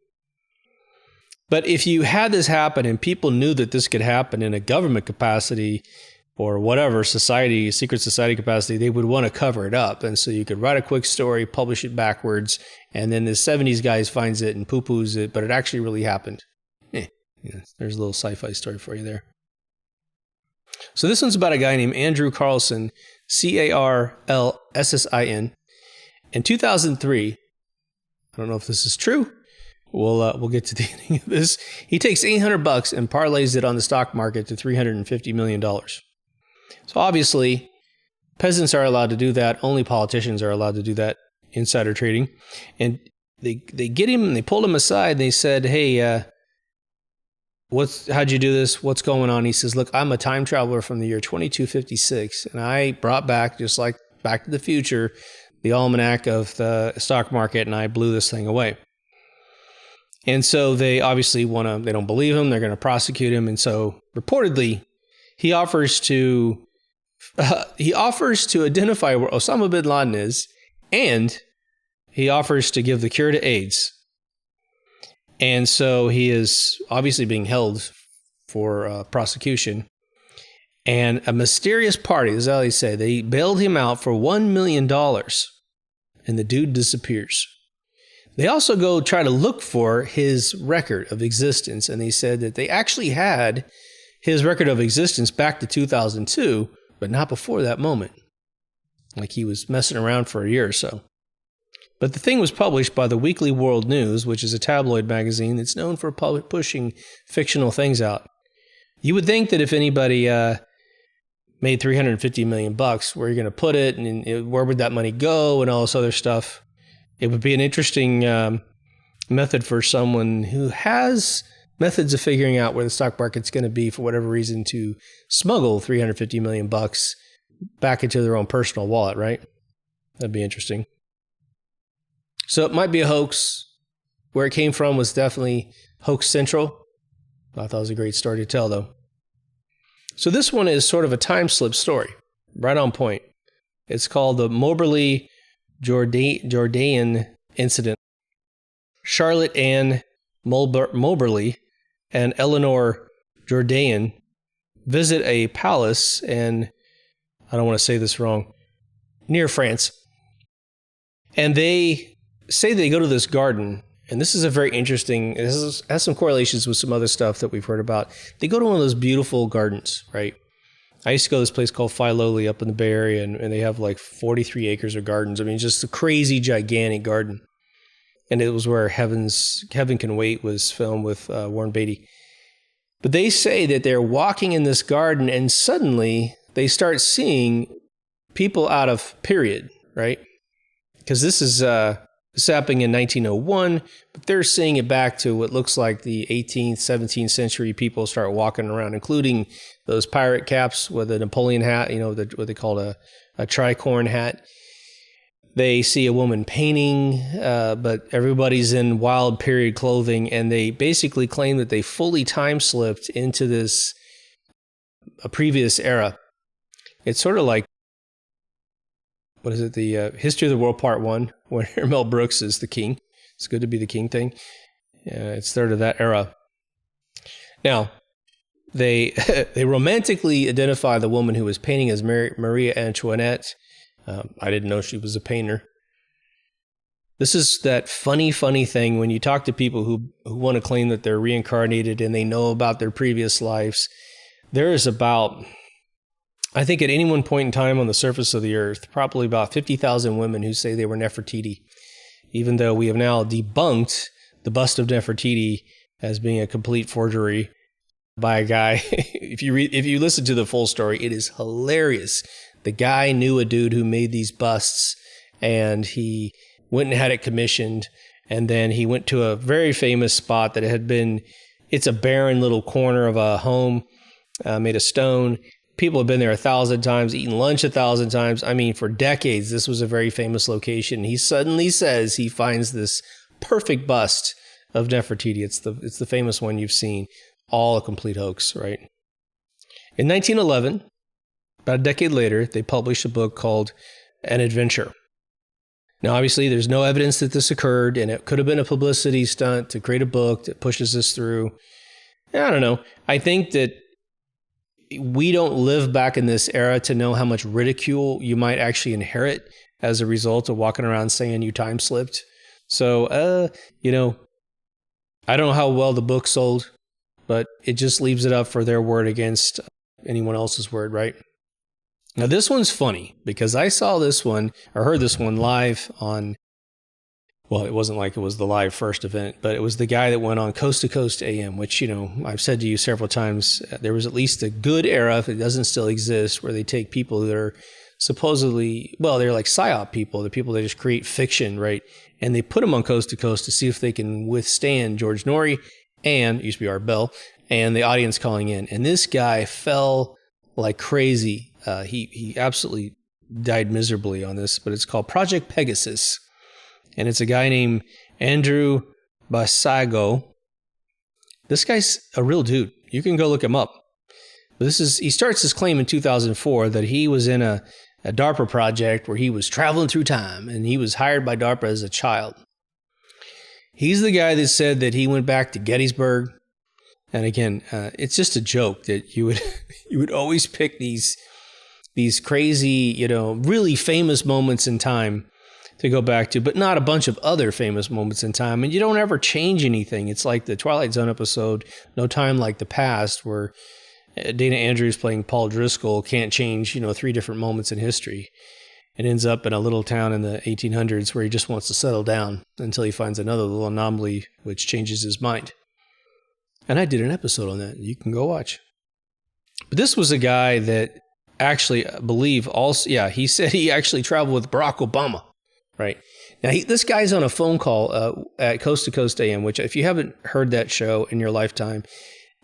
But if you had this happen and people knew that this could happen in a government capacity or whatever society, secret society capacity, they would want to cover it up. And so you could write a quick story, publish it backwards, and then the 70s guys finds it and poo-poos it, but it actually really happened. There's a little sci-fi story for you there. So this one's about a guy named Andrew Carlssin, Carlssin. In 2003, I don't know if this is true. We'll get to the ending of this. He takes $800 and parlays it on the stock market to $350 million. So obviously, peasants are allowed to do that. Only politicians are allowed to do that, insider trading. And they get him and they pulled him aside. And they said, "Hey, how'd you do this? What's going on?" He says, "Look, I'm a time traveler from the year 2256, and I brought back, just like Back to the Future, the almanac of the stock market, and I blew this thing away." And so they obviously they don't believe him. They're going to prosecute him. And so reportedly, he offers to identify where Osama bin Laden is, and he offers to give the cure to AIDS. And so he is obviously being held for prosecution. And a mysterious party, this is how they say, they bailed him out for $1 million, and the dude disappears. They also go try to look for his record of existence, and they said that they actually had his record of existence back to 2002, but not before that moment. Like he was messing around for a year or so. But the thing was published by the Weekly World News, which is a tabloid magazine that's known for pushing fictional things out. You would think that if anybody made $350 million, where are you going to put it, and where would that money go, and all this other stuff? It would be an interesting method for someone who has methods of figuring out where the stock market's going to be for whatever reason to smuggle $350 million back into their own personal wallet, right? That'd be interesting. So it might be a hoax. Where it came from was definitely hoax central. I thought it was a great story to tell, though. So this one is sort of a time slip story, right on point. It's called the Moberly Jourdain Incident. Charlotte Ann Moberly and Eleanor Jourdain visit a palace in, I don't want to say this wrong, near France. And they say they go to this garden, and this is a very interesting, has some correlations with some other stuff that we've heard about. They go to one of those beautiful gardens, right? I used to go to this place called Filoli up in the Bay Area, and they have like 43 acres of gardens. I mean, just a crazy, gigantic garden. And it was where Heaven Can Wait was filmed with Warren Beatty. But they say that they're walking in this garden, and suddenly they start seeing people out of period, right? Because this is happening in 1901, but they're seeing it back to what looks like the 18th, 17th century people start walking around, including those pirate caps with a Napoleon hat, what they call a tricorn hat. They see a woman painting, but everybody's in wild period clothing, and they basically claim that they fully time slipped into a previous era. It's sort of like, what is it? The History of the World Part 1, where Mel Brooks is the king. It's good to be the king thing. It's sort of that era. Now, they romantically identify the woman who was painting as Maria Antoinette. I didn't know she was a painter. This is that funny thing when you talk to people who want to claim that they're reincarnated and they know about their previous lives. There is about, I think at any one point in time on the surface of the earth, probably about 50,000 women who say they were Nefertiti, even though we have now debunked the bust of Nefertiti as being a complete forgery by a guy. If you listen to the full story, it is hilarious. The guy knew a dude who made these busts, and he went and had it commissioned, and then he went to a very famous spot that it's a barren little corner of a home made of stone. People have been there 1,000 times, eaten lunch 1,000 times. I mean, for decades, this was a very famous location. He suddenly says he finds this perfect bust of Nefertiti. It's the famous one you've seen. All a complete hoax, right? In 1911, about a decade later, they published a book called An Adventure. Now, obviously, there's no evidence that this occurred, and it could have been a publicity stunt to create a book that pushes this through. I don't know. I think that we don't live back in this era to know how much ridicule you might actually inherit as a result of walking around saying you time slipped. So, I don't know how well the book sold, but it just leaves it up for their word against anyone else's word, right? Now, this one's funny because I saw this one, or heard this one live on, well, it wasn't like it was the live first event, but it was the guy that went on Coast to Coast AM, which, I've said to you several times, there was at least a good era, if it doesn't still exist, where they take people that are supposedly, well, they're like psyop people, the people that just create fiction, right? And they put them on Coast to Coast to see if they can withstand George Norrie and, it used to be Art Bell, and the audience calling in. And this guy fell like crazy. He absolutely died miserably on this, but it's called Project Pegasus. And it's a guy named Andrew Basa. This guy's a real dude. You can go look him up. But he starts his claim in 2004 that he was in a DARPA project where he was traveling through time, and he was hired by DARPA as a child. He's the guy that said that he went back to Gettysburg. And again, it's just a joke that you would always pick these crazy, really famous moments in time to go back to, but not a bunch of other famous moments in time. And you don't ever change anything. It's like the Twilight Zone episode, No Time Like the Past, where Dana Andrews playing Paul Driscoll can't change, 3 different moments in history. and ends up in a little town in the 1800s where he just wants to settle down until he finds another little anomaly which changes his mind. And I did an episode on that. You can go watch. But this was a guy that actually, I believe, also, he said he actually traveled with Barack Obama, right? Now, this guy's on a phone call at Coast to Coast AM, which if you haven't heard that show in your lifetime,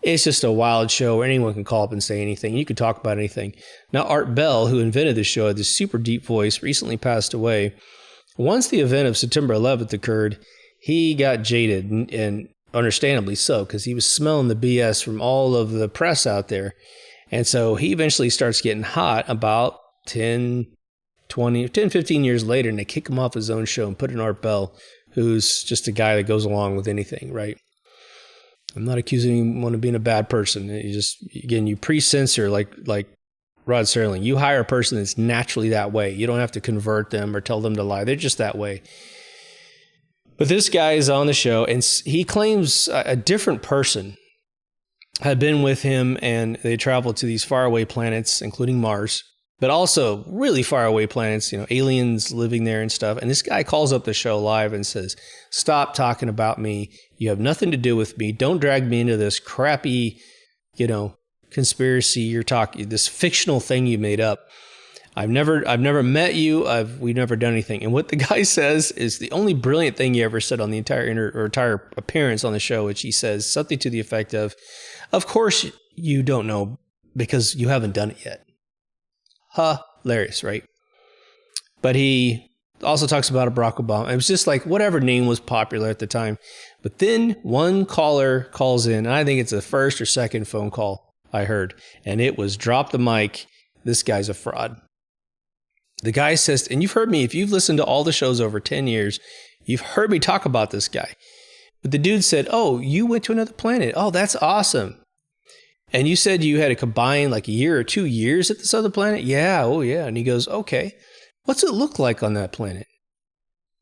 it's just a wild show where anyone can call up and say anything. You can talk about anything. Now, Art Bell, who invented the show, had this super deep voice, recently passed away. Once the event of September 11th occurred, he got jaded, and understandably so, because he was smelling the BS from all of the press out there. And so he eventually starts getting hot about 10, 15 years later, and they kick him off his own show and put in Art Bell, who's just a guy that goes along with anything, right? I'm not accusing anyone of being a bad person. You just, again, you pre-censor like Rod Serling. You hire a person that's naturally that way. You don't have to convert them or tell them to lie. They're just that way. But this guy is on the show, and he claims a different person had been with him, and they traveled to these faraway planets, including Mars, but also really faraway planets, aliens living there and stuff. And this guy calls up the show live and says, "Stop talking about me. You have nothing to do with me. Don't drag me into this crappy, conspiracy you're talking, this fictional thing you made up. I've never met you. We've never done anything." And what the guy says is the only brilliant thing he ever said on the entire appearance on the show, which he says something to the effect of course you don't know because you haven't done it yet. Hilarious, right? But he also talks about a Barack Obama. It was just like whatever name was popular at the time. But then one caller calls in, and I think it's the first or second phone call I heard, and it was drop the mic. This guy's a fraud. The guy says, and you've heard me, if you've listened to all the shows over 10 years, you've heard me talk about this guy. But the dude said, "Oh, you went to another planet. Oh, that's awesome. And you said you had a combined like a year or 2 years at this other planet?" "Yeah, oh yeah." And he goes, "Okay, what's it look like on that planet?"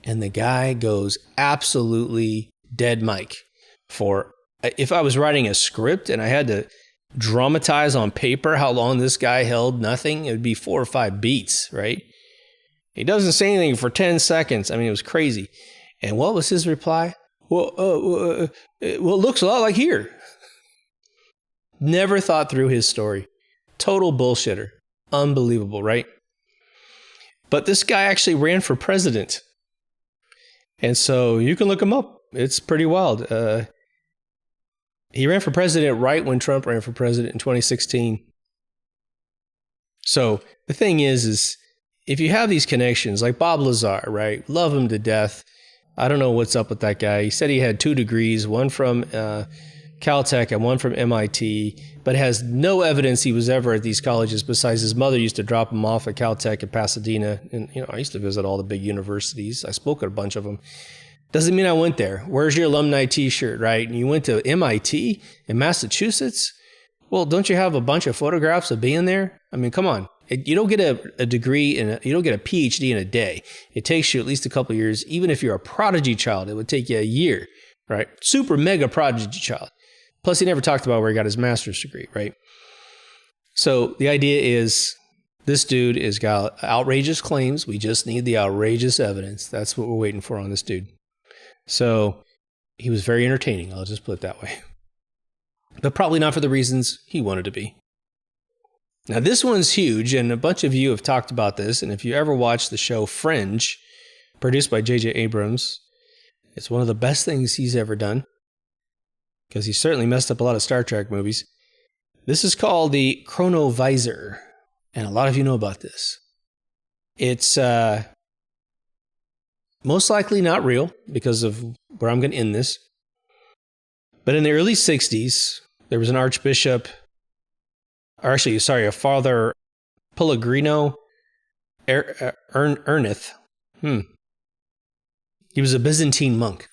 And the guy goes absolutely dead mic. For if I was writing a script and I had to dramatize on paper how long this guy held nothing, it would be 4 or 5 beats, right? He doesn't say anything for 10 seconds. I mean, it was crazy. And what was his reply? Well, it looks a lot like here. Never thought through his story. Total bullshitter. Unbelievable, right? But this guy actually ran for president. And so you can look him up. It's pretty wild. He ran for president right when Trump ran for president in 2016. So the thing is if you have these connections, like Bob Lazar, right? Love him to death. I don't know what's up with that guy. He said he had 2 degrees, one from Caltech and one from MIT, but has no evidence he was ever at these colleges besides his mother used to drop him off at Caltech in Pasadena. And, I used to visit all the big universities. I spoke at a bunch of them. Doesn't mean I went there. Where's your alumni t-shirt, right? And you went to MIT in Massachusetts? Well, don't you have a bunch of photographs of being there? I mean, come on. You don't get a degree you don't get a PhD in a day. It takes you at least a couple of years. Even if you're a prodigy child, it would take you a year, right? Super mega prodigy child. Plus, he never talked about where he got his master's degree, right? So the idea is this dude has got outrageous claims. We just need the outrageous evidence. That's what we're waiting for on this dude. So he was very entertaining. I'll just put it that way. But probably not for the reasons he wanted to be. Now, this one's huge, and a bunch of you have talked about this. And if you ever watched the show Fringe, produced by J.J. Abrams, it's one of the best things he's ever done, because he certainly messed up a lot of Star Trek movies. This is called the Chronovisor, and a lot of you know about this. It's most likely not real because of where I'm going to end this. But in the early 60s, there was an archbishop, a Father Pellegrino Ernest. He was a Byzantine monk,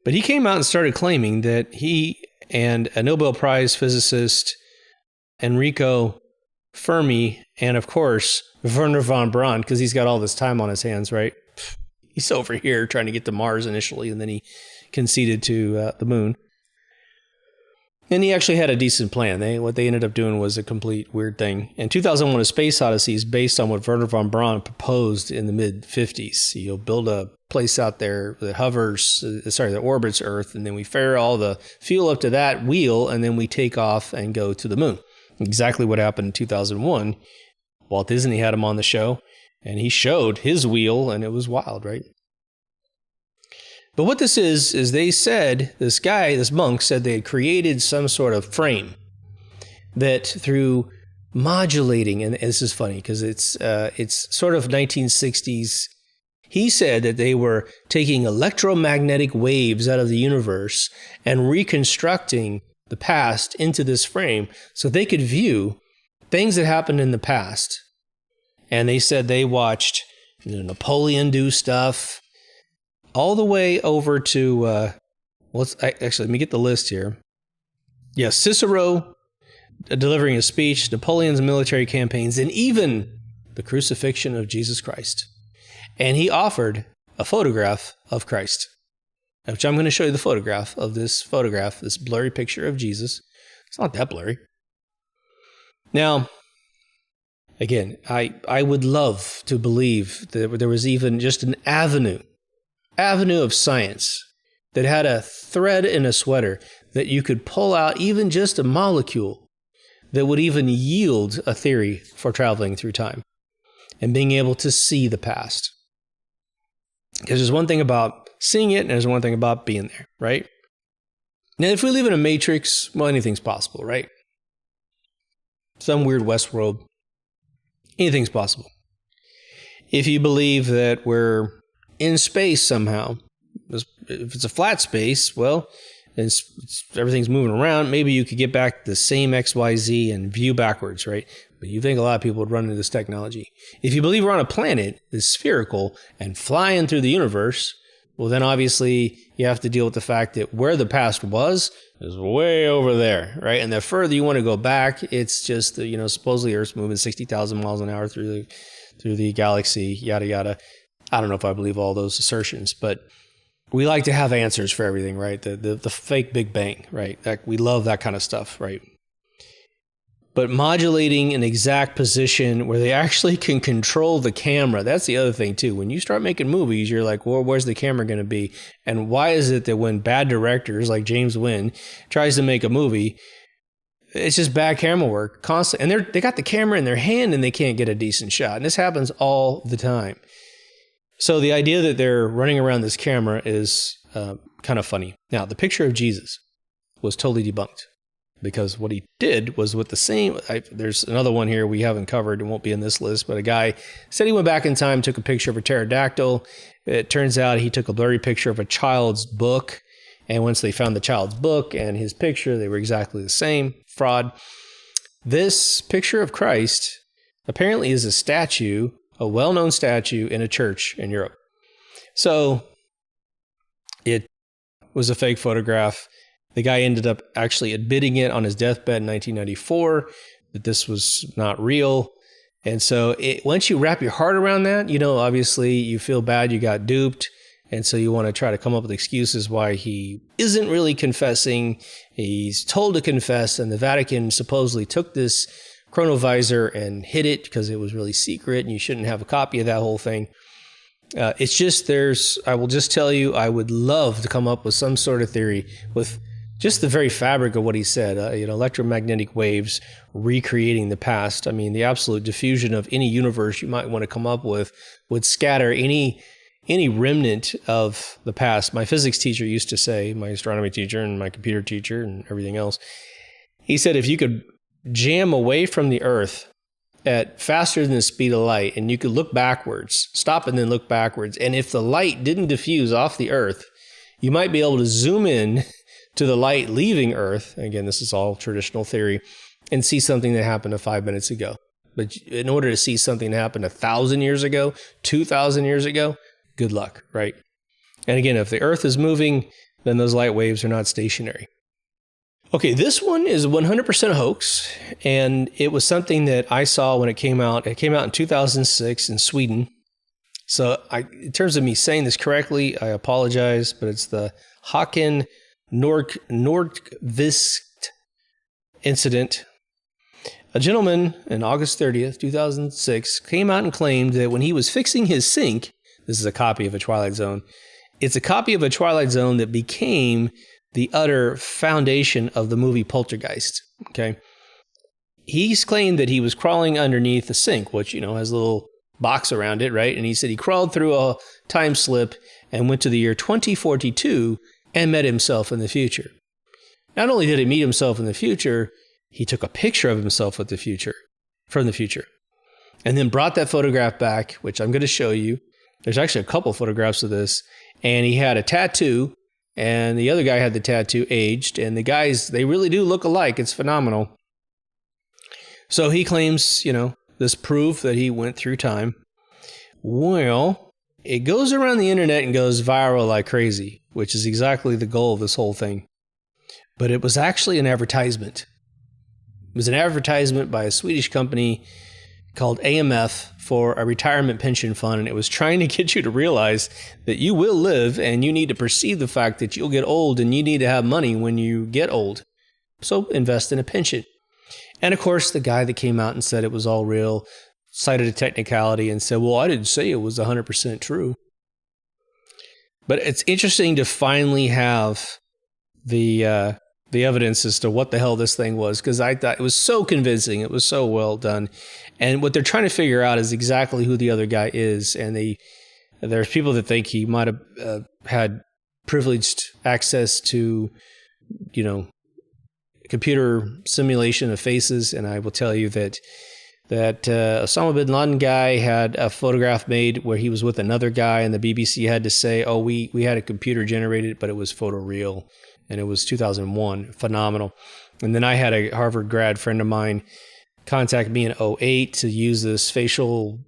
But he came out and started claiming that he and a Nobel Prize physicist, Enrico Fermi, and of course, Wernher von Braun, because he's got all this time on his hands, right? He's over here trying to get to Mars initially, and then he conceded to the moon. And he actually had a decent plan. What they ended up doing was a complete weird thing. And 2001: A Space Odyssey is based on what Wernher von Braun proposed in the mid-50s. You'll build a place out there that orbits Earth, and then we ferry all the fuel up to that wheel, and then we take off and go to the moon. Exactly what happened in 2001. Walt Disney had him on the show, and he showed his wheel, and it was wild, right? But what this is they said, this monk said they had created some sort of frame that through modulating, and this is funny because it's sort of 1960s. He said that they were taking electromagnetic waves out of the universe and reconstructing the past into this frame so they could view things that happened in the past. And they said they watched Napoleon do stuff, all the way over to, let me get the list here. Yeah, Cicero delivering a speech, Napoleon's military campaigns, and even the crucifixion of Jesus Christ. And he offered a photograph of Christ, which I'm going to show you the photograph, this blurry picture of Jesus. It's not that blurry. Now, again, I would love to believe that there was even just an avenue of science that had a thread in a sweater that you could pull out even just a molecule that would even yield a theory for traveling through time and being able to see the past. Because there's one thing about seeing it and there's one thing about being there, right? Now, if we live in a matrix, well, anything's possible, right? Some weird Westworld, anything's possible. If you believe that we're in space somehow, if it's a flat space, well, everything's moving around, maybe you could get back the same XYZ and view backwards, right? But you think a lot of people would run into this technology. If you believe we're on a planet that's spherical and flying through the universe, well, then obviously you have to deal with the fact that where the past was is way over there, right? And the further you want to go back, it's just, supposedly Earth's moving 60,000 miles an hour through the galaxy, yada, yada. I don't know if I believe all those assertions, but we like to have answers for everything, right? The fake Big Bang, right? We love that kind of stuff, right? But modulating an exact position where they actually can control the camera, that's the other thing too. When you start making movies, you're like, well, where's the camera going to be? And why is it that when bad directors like James Wynn tries to make a movie, it's just bad camera work constant. And they got the camera in their hand and they can't get a decent shot. And this happens all the time. So the idea that they're running around this camera is kind of funny. Now, the picture of Jesus was totally debunked because what he did was with the same... there's another one here we haven't covered. It won't be in this list, but a guy said he went back in time, took a picture of a pterodactyl. It turns out he took a blurry picture of a child's book. And once they found the child's book and his picture, they were exactly the same. Fraud. This picture of Christ apparently is a statue, a well-known statue in a church in Europe. So it was a fake photograph. The guy ended up actually admitting it on his deathbed in 1994 that this was not real. And so once you wrap your heart around that, obviously you feel bad you got duped. And so you want to try to come up with excuses why he isn't really confessing. He's told to confess, and the Vatican supposedly took this chronovisor and hid it because it was really secret and you shouldn't have a copy of that whole thing. It's just I will just tell you, I would love to come up with some sort of theory with just the very fabric of what he said, electromagnetic waves recreating the past. I mean, the absolute diffusion of any universe you might want to come up with would scatter any remnant of the past. My physics teacher used to say, my astronomy teacher and my computer teacher and everything else, he said if you could jam away from the Earth at faster than the speed of light and you could look backwards, stop and then look backwards, and if the light didn't diffuse off the Earth, you might be able to zoom in to the light leaving Earth, again, this is all traditional theory, and see something that happened 5 minutes ago. But in order to see something that happened 1,000 years ago, 2,000 years ago, good luck, right? And again, if the Earth is moving, then those light waves are not stationary. Okay, this one is 100% a hoax, and it was something that I saw when it came out. It came out in 2006 in Sweden. So in terms of me saying this correctly, I apologize, but it's the Håkan Nordqvist incident. A gentleman on August 30th, 2006, came out and claimed that when he was fixing his sink, this is a copy of a Twilight Zone. It's a copy of a Twilight Zone that became the utter foundation of the movie Poltergeist. Okay. He's claimed that he was crawling underneath the sink, which, has a little box around it, right? And he said he crawled through a time slip and went to the year 2042 and met himself in the future. Not only did he meet himself in the future, he took a picture of himself from the future, and then brought that photograph back, which I'm going to show you. There's actually a couple photographs of this, and he had a tattoo, and the other guy had the tattoo aged, and the guys, they really do look alike. It's phenomenal. So he claims, this proof that he went through time. Well, it goes around the internet and goes viral like crazy, which is exactly the goal of this whole thing. But it was actually an advertisement. It was an advertisement by a Swedish company called AMF for a retirement pension fund, and it was trying to get you to realize that you will live and you need to perceive the fact that you'll get old and you need to have money when you get old. So invest in a pension. And of course, the guy that came out and said it was all real cited a technicality and said, well, I didn't say it was 100% true. But it's interesting to finally have the evidence as to what the hell this thing was, because I thought it was so convincing. It was so well done. And what they're trying to figure out is exactly who the other guy is. And there's people that think he might have had privileged access to, computer simulation of faces. And I will tell you that Osama bin Laden guy had a photograph made where he was with another guy, and the BBC had to say, oh, we had a computer generated, but it was photoreal. And it was 2001. Phenomenal. And then I had a Harvard grad friend of mine contact me in 2008 to use this facial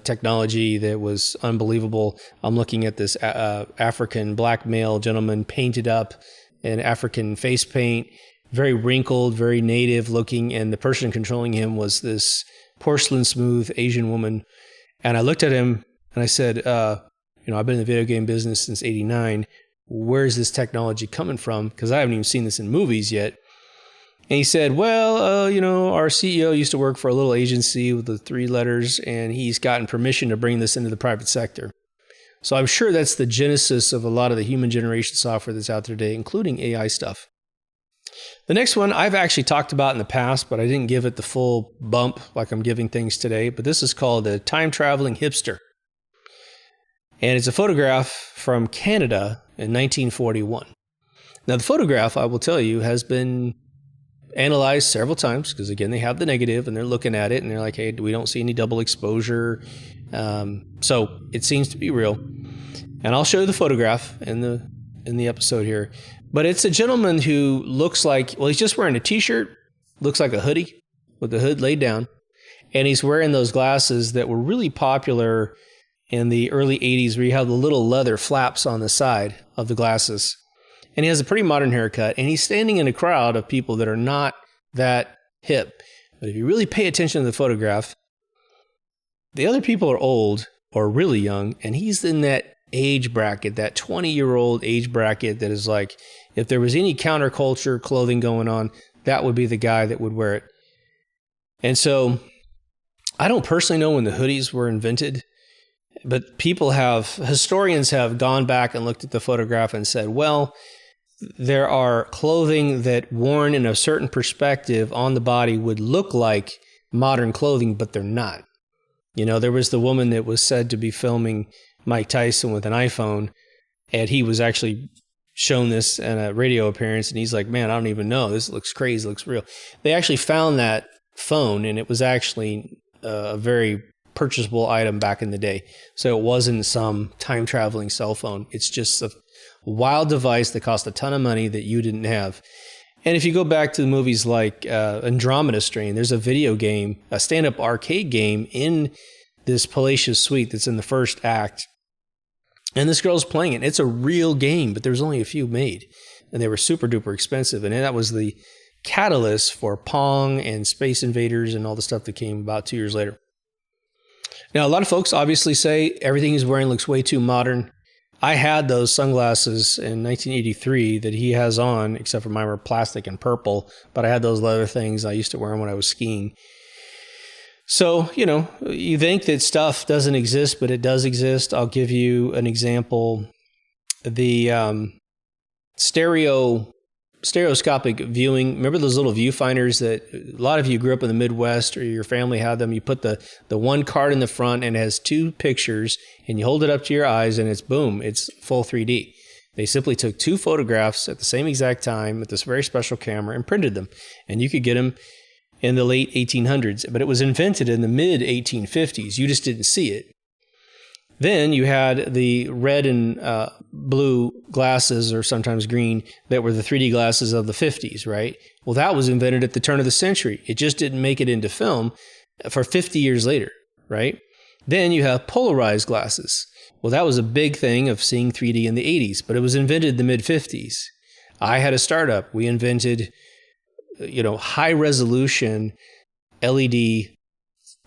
technology that was unbelievable. I'm looking at this African black male gentleman painted up in African face paint, very wrinkled, very native looking. And the person controlling him was this porcelain smooth Asian woman. And I looked at him and I said, I've been in the video game business since '89. Where's this technology coming from? Because I haven't even seen this in movies yet. And he said, well, our CEO used to work for a little agency with the 3 letters, and he's gotten permission to bring this into the private sector. So I'm sure that's the genesis of a lot of the human generation software that's out there today, including AI stuff. The next one I've actually talked about in the past, but I didn't give it the full bump like I'm giving things today. But this is called a time-traveling hipster. And it's a photograph from Canada in 1941. Now, the photograph, I will tell you, has been analyzed several times because, again, they have the negative and they're looking at it and they're like, hey, we don't see any double exposure. So it seems to be real. And I'll show you the photograph in the episode here. But it's a gentleman who looks like, well, he's just wearing a T-shirt, looks like a hoodie with the hood laid down. And he's wearing those glasses that were really popular in the early 80s, where you have the little leather flaps on the side of the glasses. And he has a pretty modern haircut, and he's standing in a crowd of people that are not that hip. But if you really pay attention to the photograph, the other people are old or really young, and he's in that age bracket, that 20-year-old age bracket that is like, if there was any counterculture clothing going on, that would be the guy that would wear it. And so I don't personally know when the hoodies were invented, but historians have gone back and looked at the photograph and said, well, there are clothing that worn in a certain perspective on the body would look like modern clothing, but they're not. There was the woman that was said to be filming Mike Tyson with an iPhone, and he was actually shown this in a radio appearance, and he's like, man, I don't even know. This looks crazy, looks real. They actually found that phone, and it was actually a very purchasable item back in the day. So it wasn't some time-traveling cell phone. It's just a wild device that cost a ton of money that you didn't have. And if you go back to the movies like Andromeda Strain, there's a video game, a stand-up arcade game in this palatial suite that's in the first act. And this girl's playing it. It's a real game, but there's only a few made. And they were super duper expensive. And that was the catalyst for Pong and Space Invaders and all the stuff that came about 2 years later. Now, a lot of folks obviously say everything he's wearing looks way too modern. I had those sunglasses in 1983 that he has on, except for mine were plastic and purple, but I had those leather things. I used to wear them when I was skiing. So, you think that stuff doesn't exist, but it does exist. I'll give you an example. The stereoscopic viewing. Remember those little viewfinders that a lot of you grew up in the Midwest or your family had them? You put the one card in the front and it has two pictures and you hold it up to your eyes and it's boom, it's full 3D. They simply took two photographs at the same exact time with this very special camera and printed them. And you could get them in the late 1800s, but it was invented in the mid 1850s. You just didn't see it. Then you had the red and blue glasses, or sometimes green, that were the 3D glasses of the 50s, right? Well, that was invented at the turn of the century. It just didn't make it into film for 50 years later, right? Then you have polarized glasses. Well, that was a big thing of seeing 3D in the 80s, but it was invented in the mid-50s. I had a startup. We invented, high-resolution LED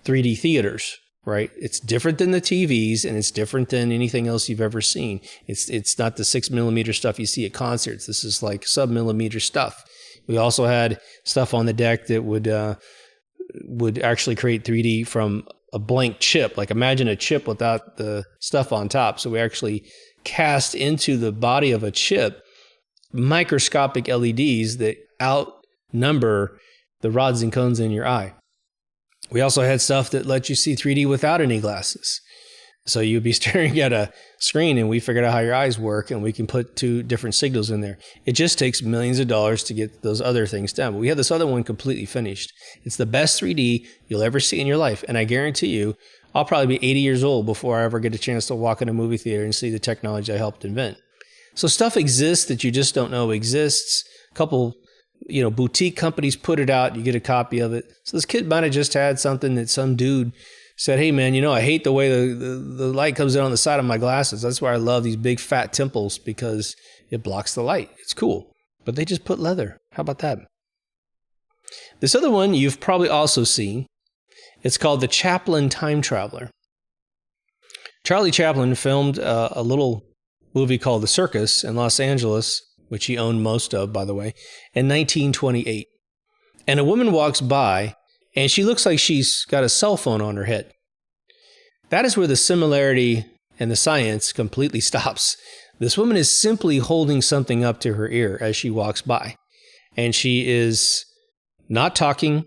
3D theaters. Right? It's different than the TVs and it's different than anything else you've ever seen. It's not the 6mm stuff you see at concerts. This is like sub-millimeter stuff. We also had stuff on the deck that would actually create 3D from a blank chip. Like imagine a chip without the stuff on top. So we actually cast into the body of a chip microscopic LEDs that outnumber the rods and cones in your eye. We also had stuff that let you see 3D without any glasses. So you'd be staring at a screen and we figured out how your eyes work and we can put two different signals in there. It just takes millions of dollars to get those other things done. But we had this other one completely finished. It's the best 3D you'll ever see in your life. And I guarantee you, I'll probably be 80 years old before I ever get a chance to walk in a movie theater and see the technology I helped invent. So stuff exists that you just don't know exists. A couple boutique companies put it out, you get a copy of it. So this kid might have just had something that some dude said, hey man, I hate the way the light comes in on the side of my glasses. That's why I love these big fat temples, because it blocks the light. It's cool. But they just put leather. How about that? This other one you've probably also seen. It's called The Chaplin Time Traveler. Charlie Chaplin filmed a little movie called The Circus in Los Angeles, which he owned most of, by the way, in 1928. And a woman walks by, and she looks like she's got a cell phone on her head. That is where the similarity and the science completely stops. This woman is simply holding something up to her ear as she walks by. And she is not talking.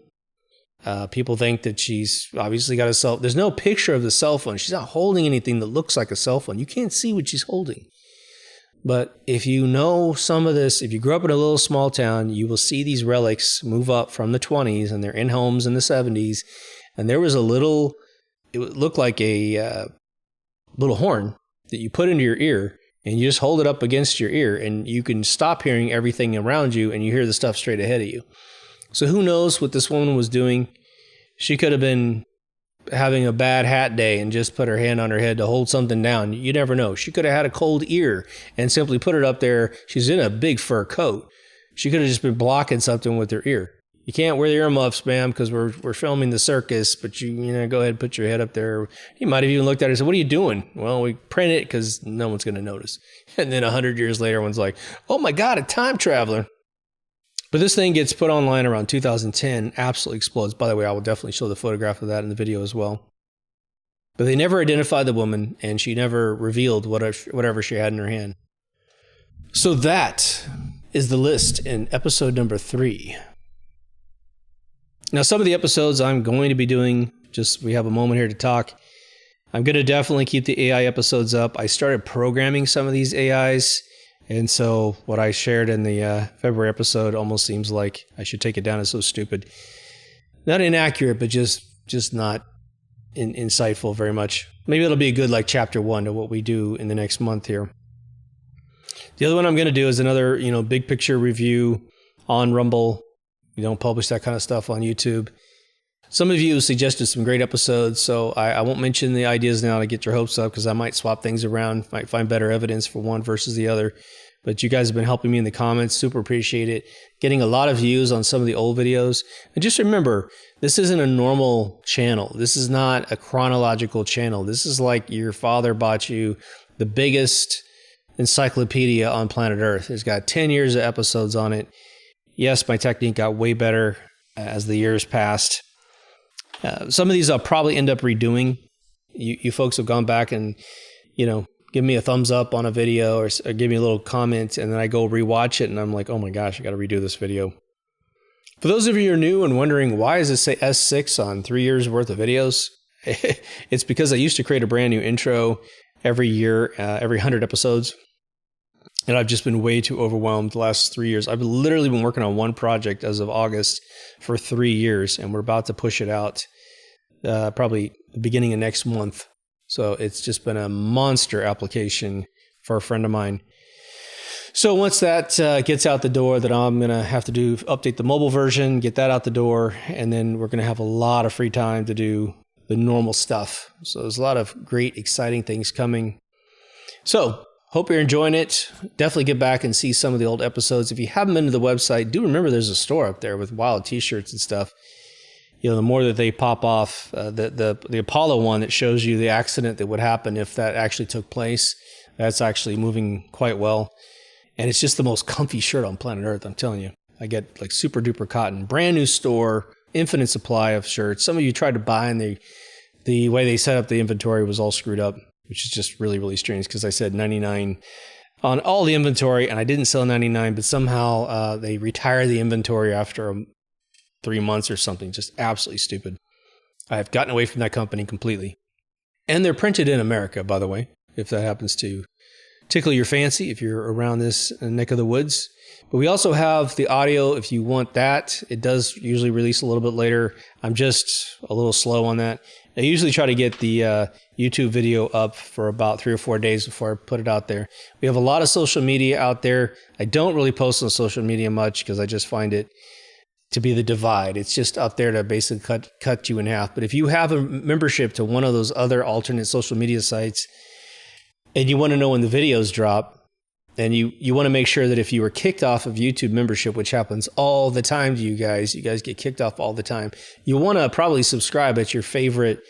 People think that she's obviously got a cell phone. There's no picture of the cell phone. She's not holding anything that looks like a cell phone. You can't see what she's holding. But if you know some of this, if you grew up in a little small town, you will see these relics move up from the 20s and they're in homes in the 70s. And there was it would look like a little horn that you put into your ear and you just hold it up against your ear and you can stop hearing everything around you and you hear the stuff straight ahead of you. So who knows what this woman was doing? She could have been having a bad hat day and just put her hand on her head to hold something down. You never know. She could have had a cold ear and simply put it up there. She's in a big fur coat. She could have just been blocking something with her ear. You can't wear the earmuffs, ma'am, because we're filming the circus, but you go ahead and put your head up there. He might have even looked at her and said, what are you doing? Well, we print it because no one's going to notice. And then 100 years later, everyone's like, oh my God, a time traveler. But this thing gets put online around 2010, absolutely explodes. By the way, I will definitely show the photograph of that in the video as well. But they never identified the woman, and she never revealed whatever she had in her hand. So that is the list in episode number 3. Now, some of the episodes I'm going to be doing, just we have a moment here to talk. I'm going to definitely keep the AI episodes up. I started programming some of these AIs. And so what I shared in the February episode almost seems like I should take it down. It's so stupid. Not inaccurate, but just not insightful very much. Maybe it'll be a good like chapter 1 to what we do in the next month here. The other one I'm going to do is another, big picture review on Rumble. We don't publish that kind of stuff on YouTube. Some of you suggested some great episodes, so I won't mention the ideas now to get your hopes up because I might swap things around, might find better evidence for one versus the other. But you guys have been helping me in the comments. Super appreciate it. Getting a lot of views on some of the old videos. And just remember, this isn't a normal channel. This is not a chronological channel. This is like your father bought you the biggest encyclopedia on planet Earth. It's got 10 years of episodes on it. Yes, my technique got way better as the years passed. Some of these I'll probably end up redoing. You folks have gone back and, give me a thumbs up on a video or give me a little comment, and then I go rewatch it and I'm like, oh my gosh, I got to redo this video. For those of you who are new and wondering, why does it say S6 on 3 years worth of videos? It's because I used to create a brand new intro every year, every 100 episodes. And I've just been way too overwhelmed the last 3 years. I've literally been working on one project as of August for 3 years, and we're about to push it out probably the beginning of next month. So it's just been a monster application for a friend of mine. So once that gets out the door, then I'm going to have to update the mobile version, get that out the door, and then we're going to have a lot of free time to do the normal stuff. So there's a lot of great, exciting things coming. So hope you're enjoying it. Definitely get back and see some of the old episodes. If you haven't been to the website, do remember there's a store up there with wild t-shirts and stuff. The more that they pop off, the Apollo one that shows you the accident that would happen if that actually took place, that's actually moving quite well. And it's just the most comfy shirt on planet Earth, I'm telling you. I get like super duper cotton, brand new store, infinite supply of shirts. Some of you tried to buy and the way they set up the inventory was all screwed up, which is just really, really strange because I said 99 on all the inventory and I didn't sell 99, but somehow they retired the inventory after 3 months or something. Just absolutely stupid. I have gotten away from that company completely. And they're printed in America, by the way, if that happens to tickle your fancy, if you're around this neck of the woods. But we also have the audio if you want that. It does usually release a little bit later. I'm just a little slow on that. I usually try to get the YouTube video up for about 3 or 4 days before I put it out there. We have a lot of social media out there. I don't really post on social media much because I just find it to be the divide. It's just up there to basically cut you in half. But if you have a membership to one of those other alternate social media sites and you want to know when the videos drop, and you want to make sure that if you were kicked off of YouTube membership, which happens all the time to you guys get kicked off all the time, you want to probably subscribe at your favorite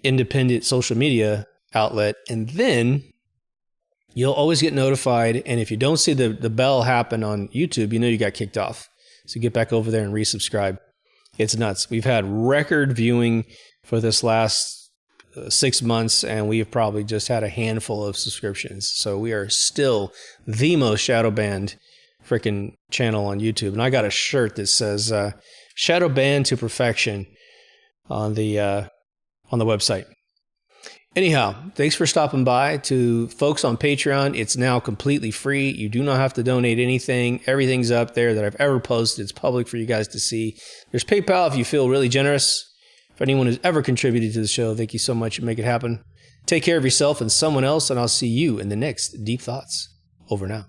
independent social media outlet, and then you'll always get notified. And if you don't see the bell happen on YouTube, you got kicked off. So get back over there and resubscribe. It's nuts. We've had record viewing for this last 6 months, and we have probably just had a handful of subscriptions. So we are still the most shadow banned freaking channel on YouTube. And I got a shirt that says shadow banned to perfection on the website. Anyhow, thanks for stopping by. To folks on Patreon, it's now completely free. You do not have to donate anything. Everything's up there that I've ever posted. It's public for you guys to see. There's PayPal if you feel really generous. For anyone who's ever contributed to the show, thank you so much and make it happen. Take care of yourself and someone else, and I'll see you in the next Deep Thoughts. Over now.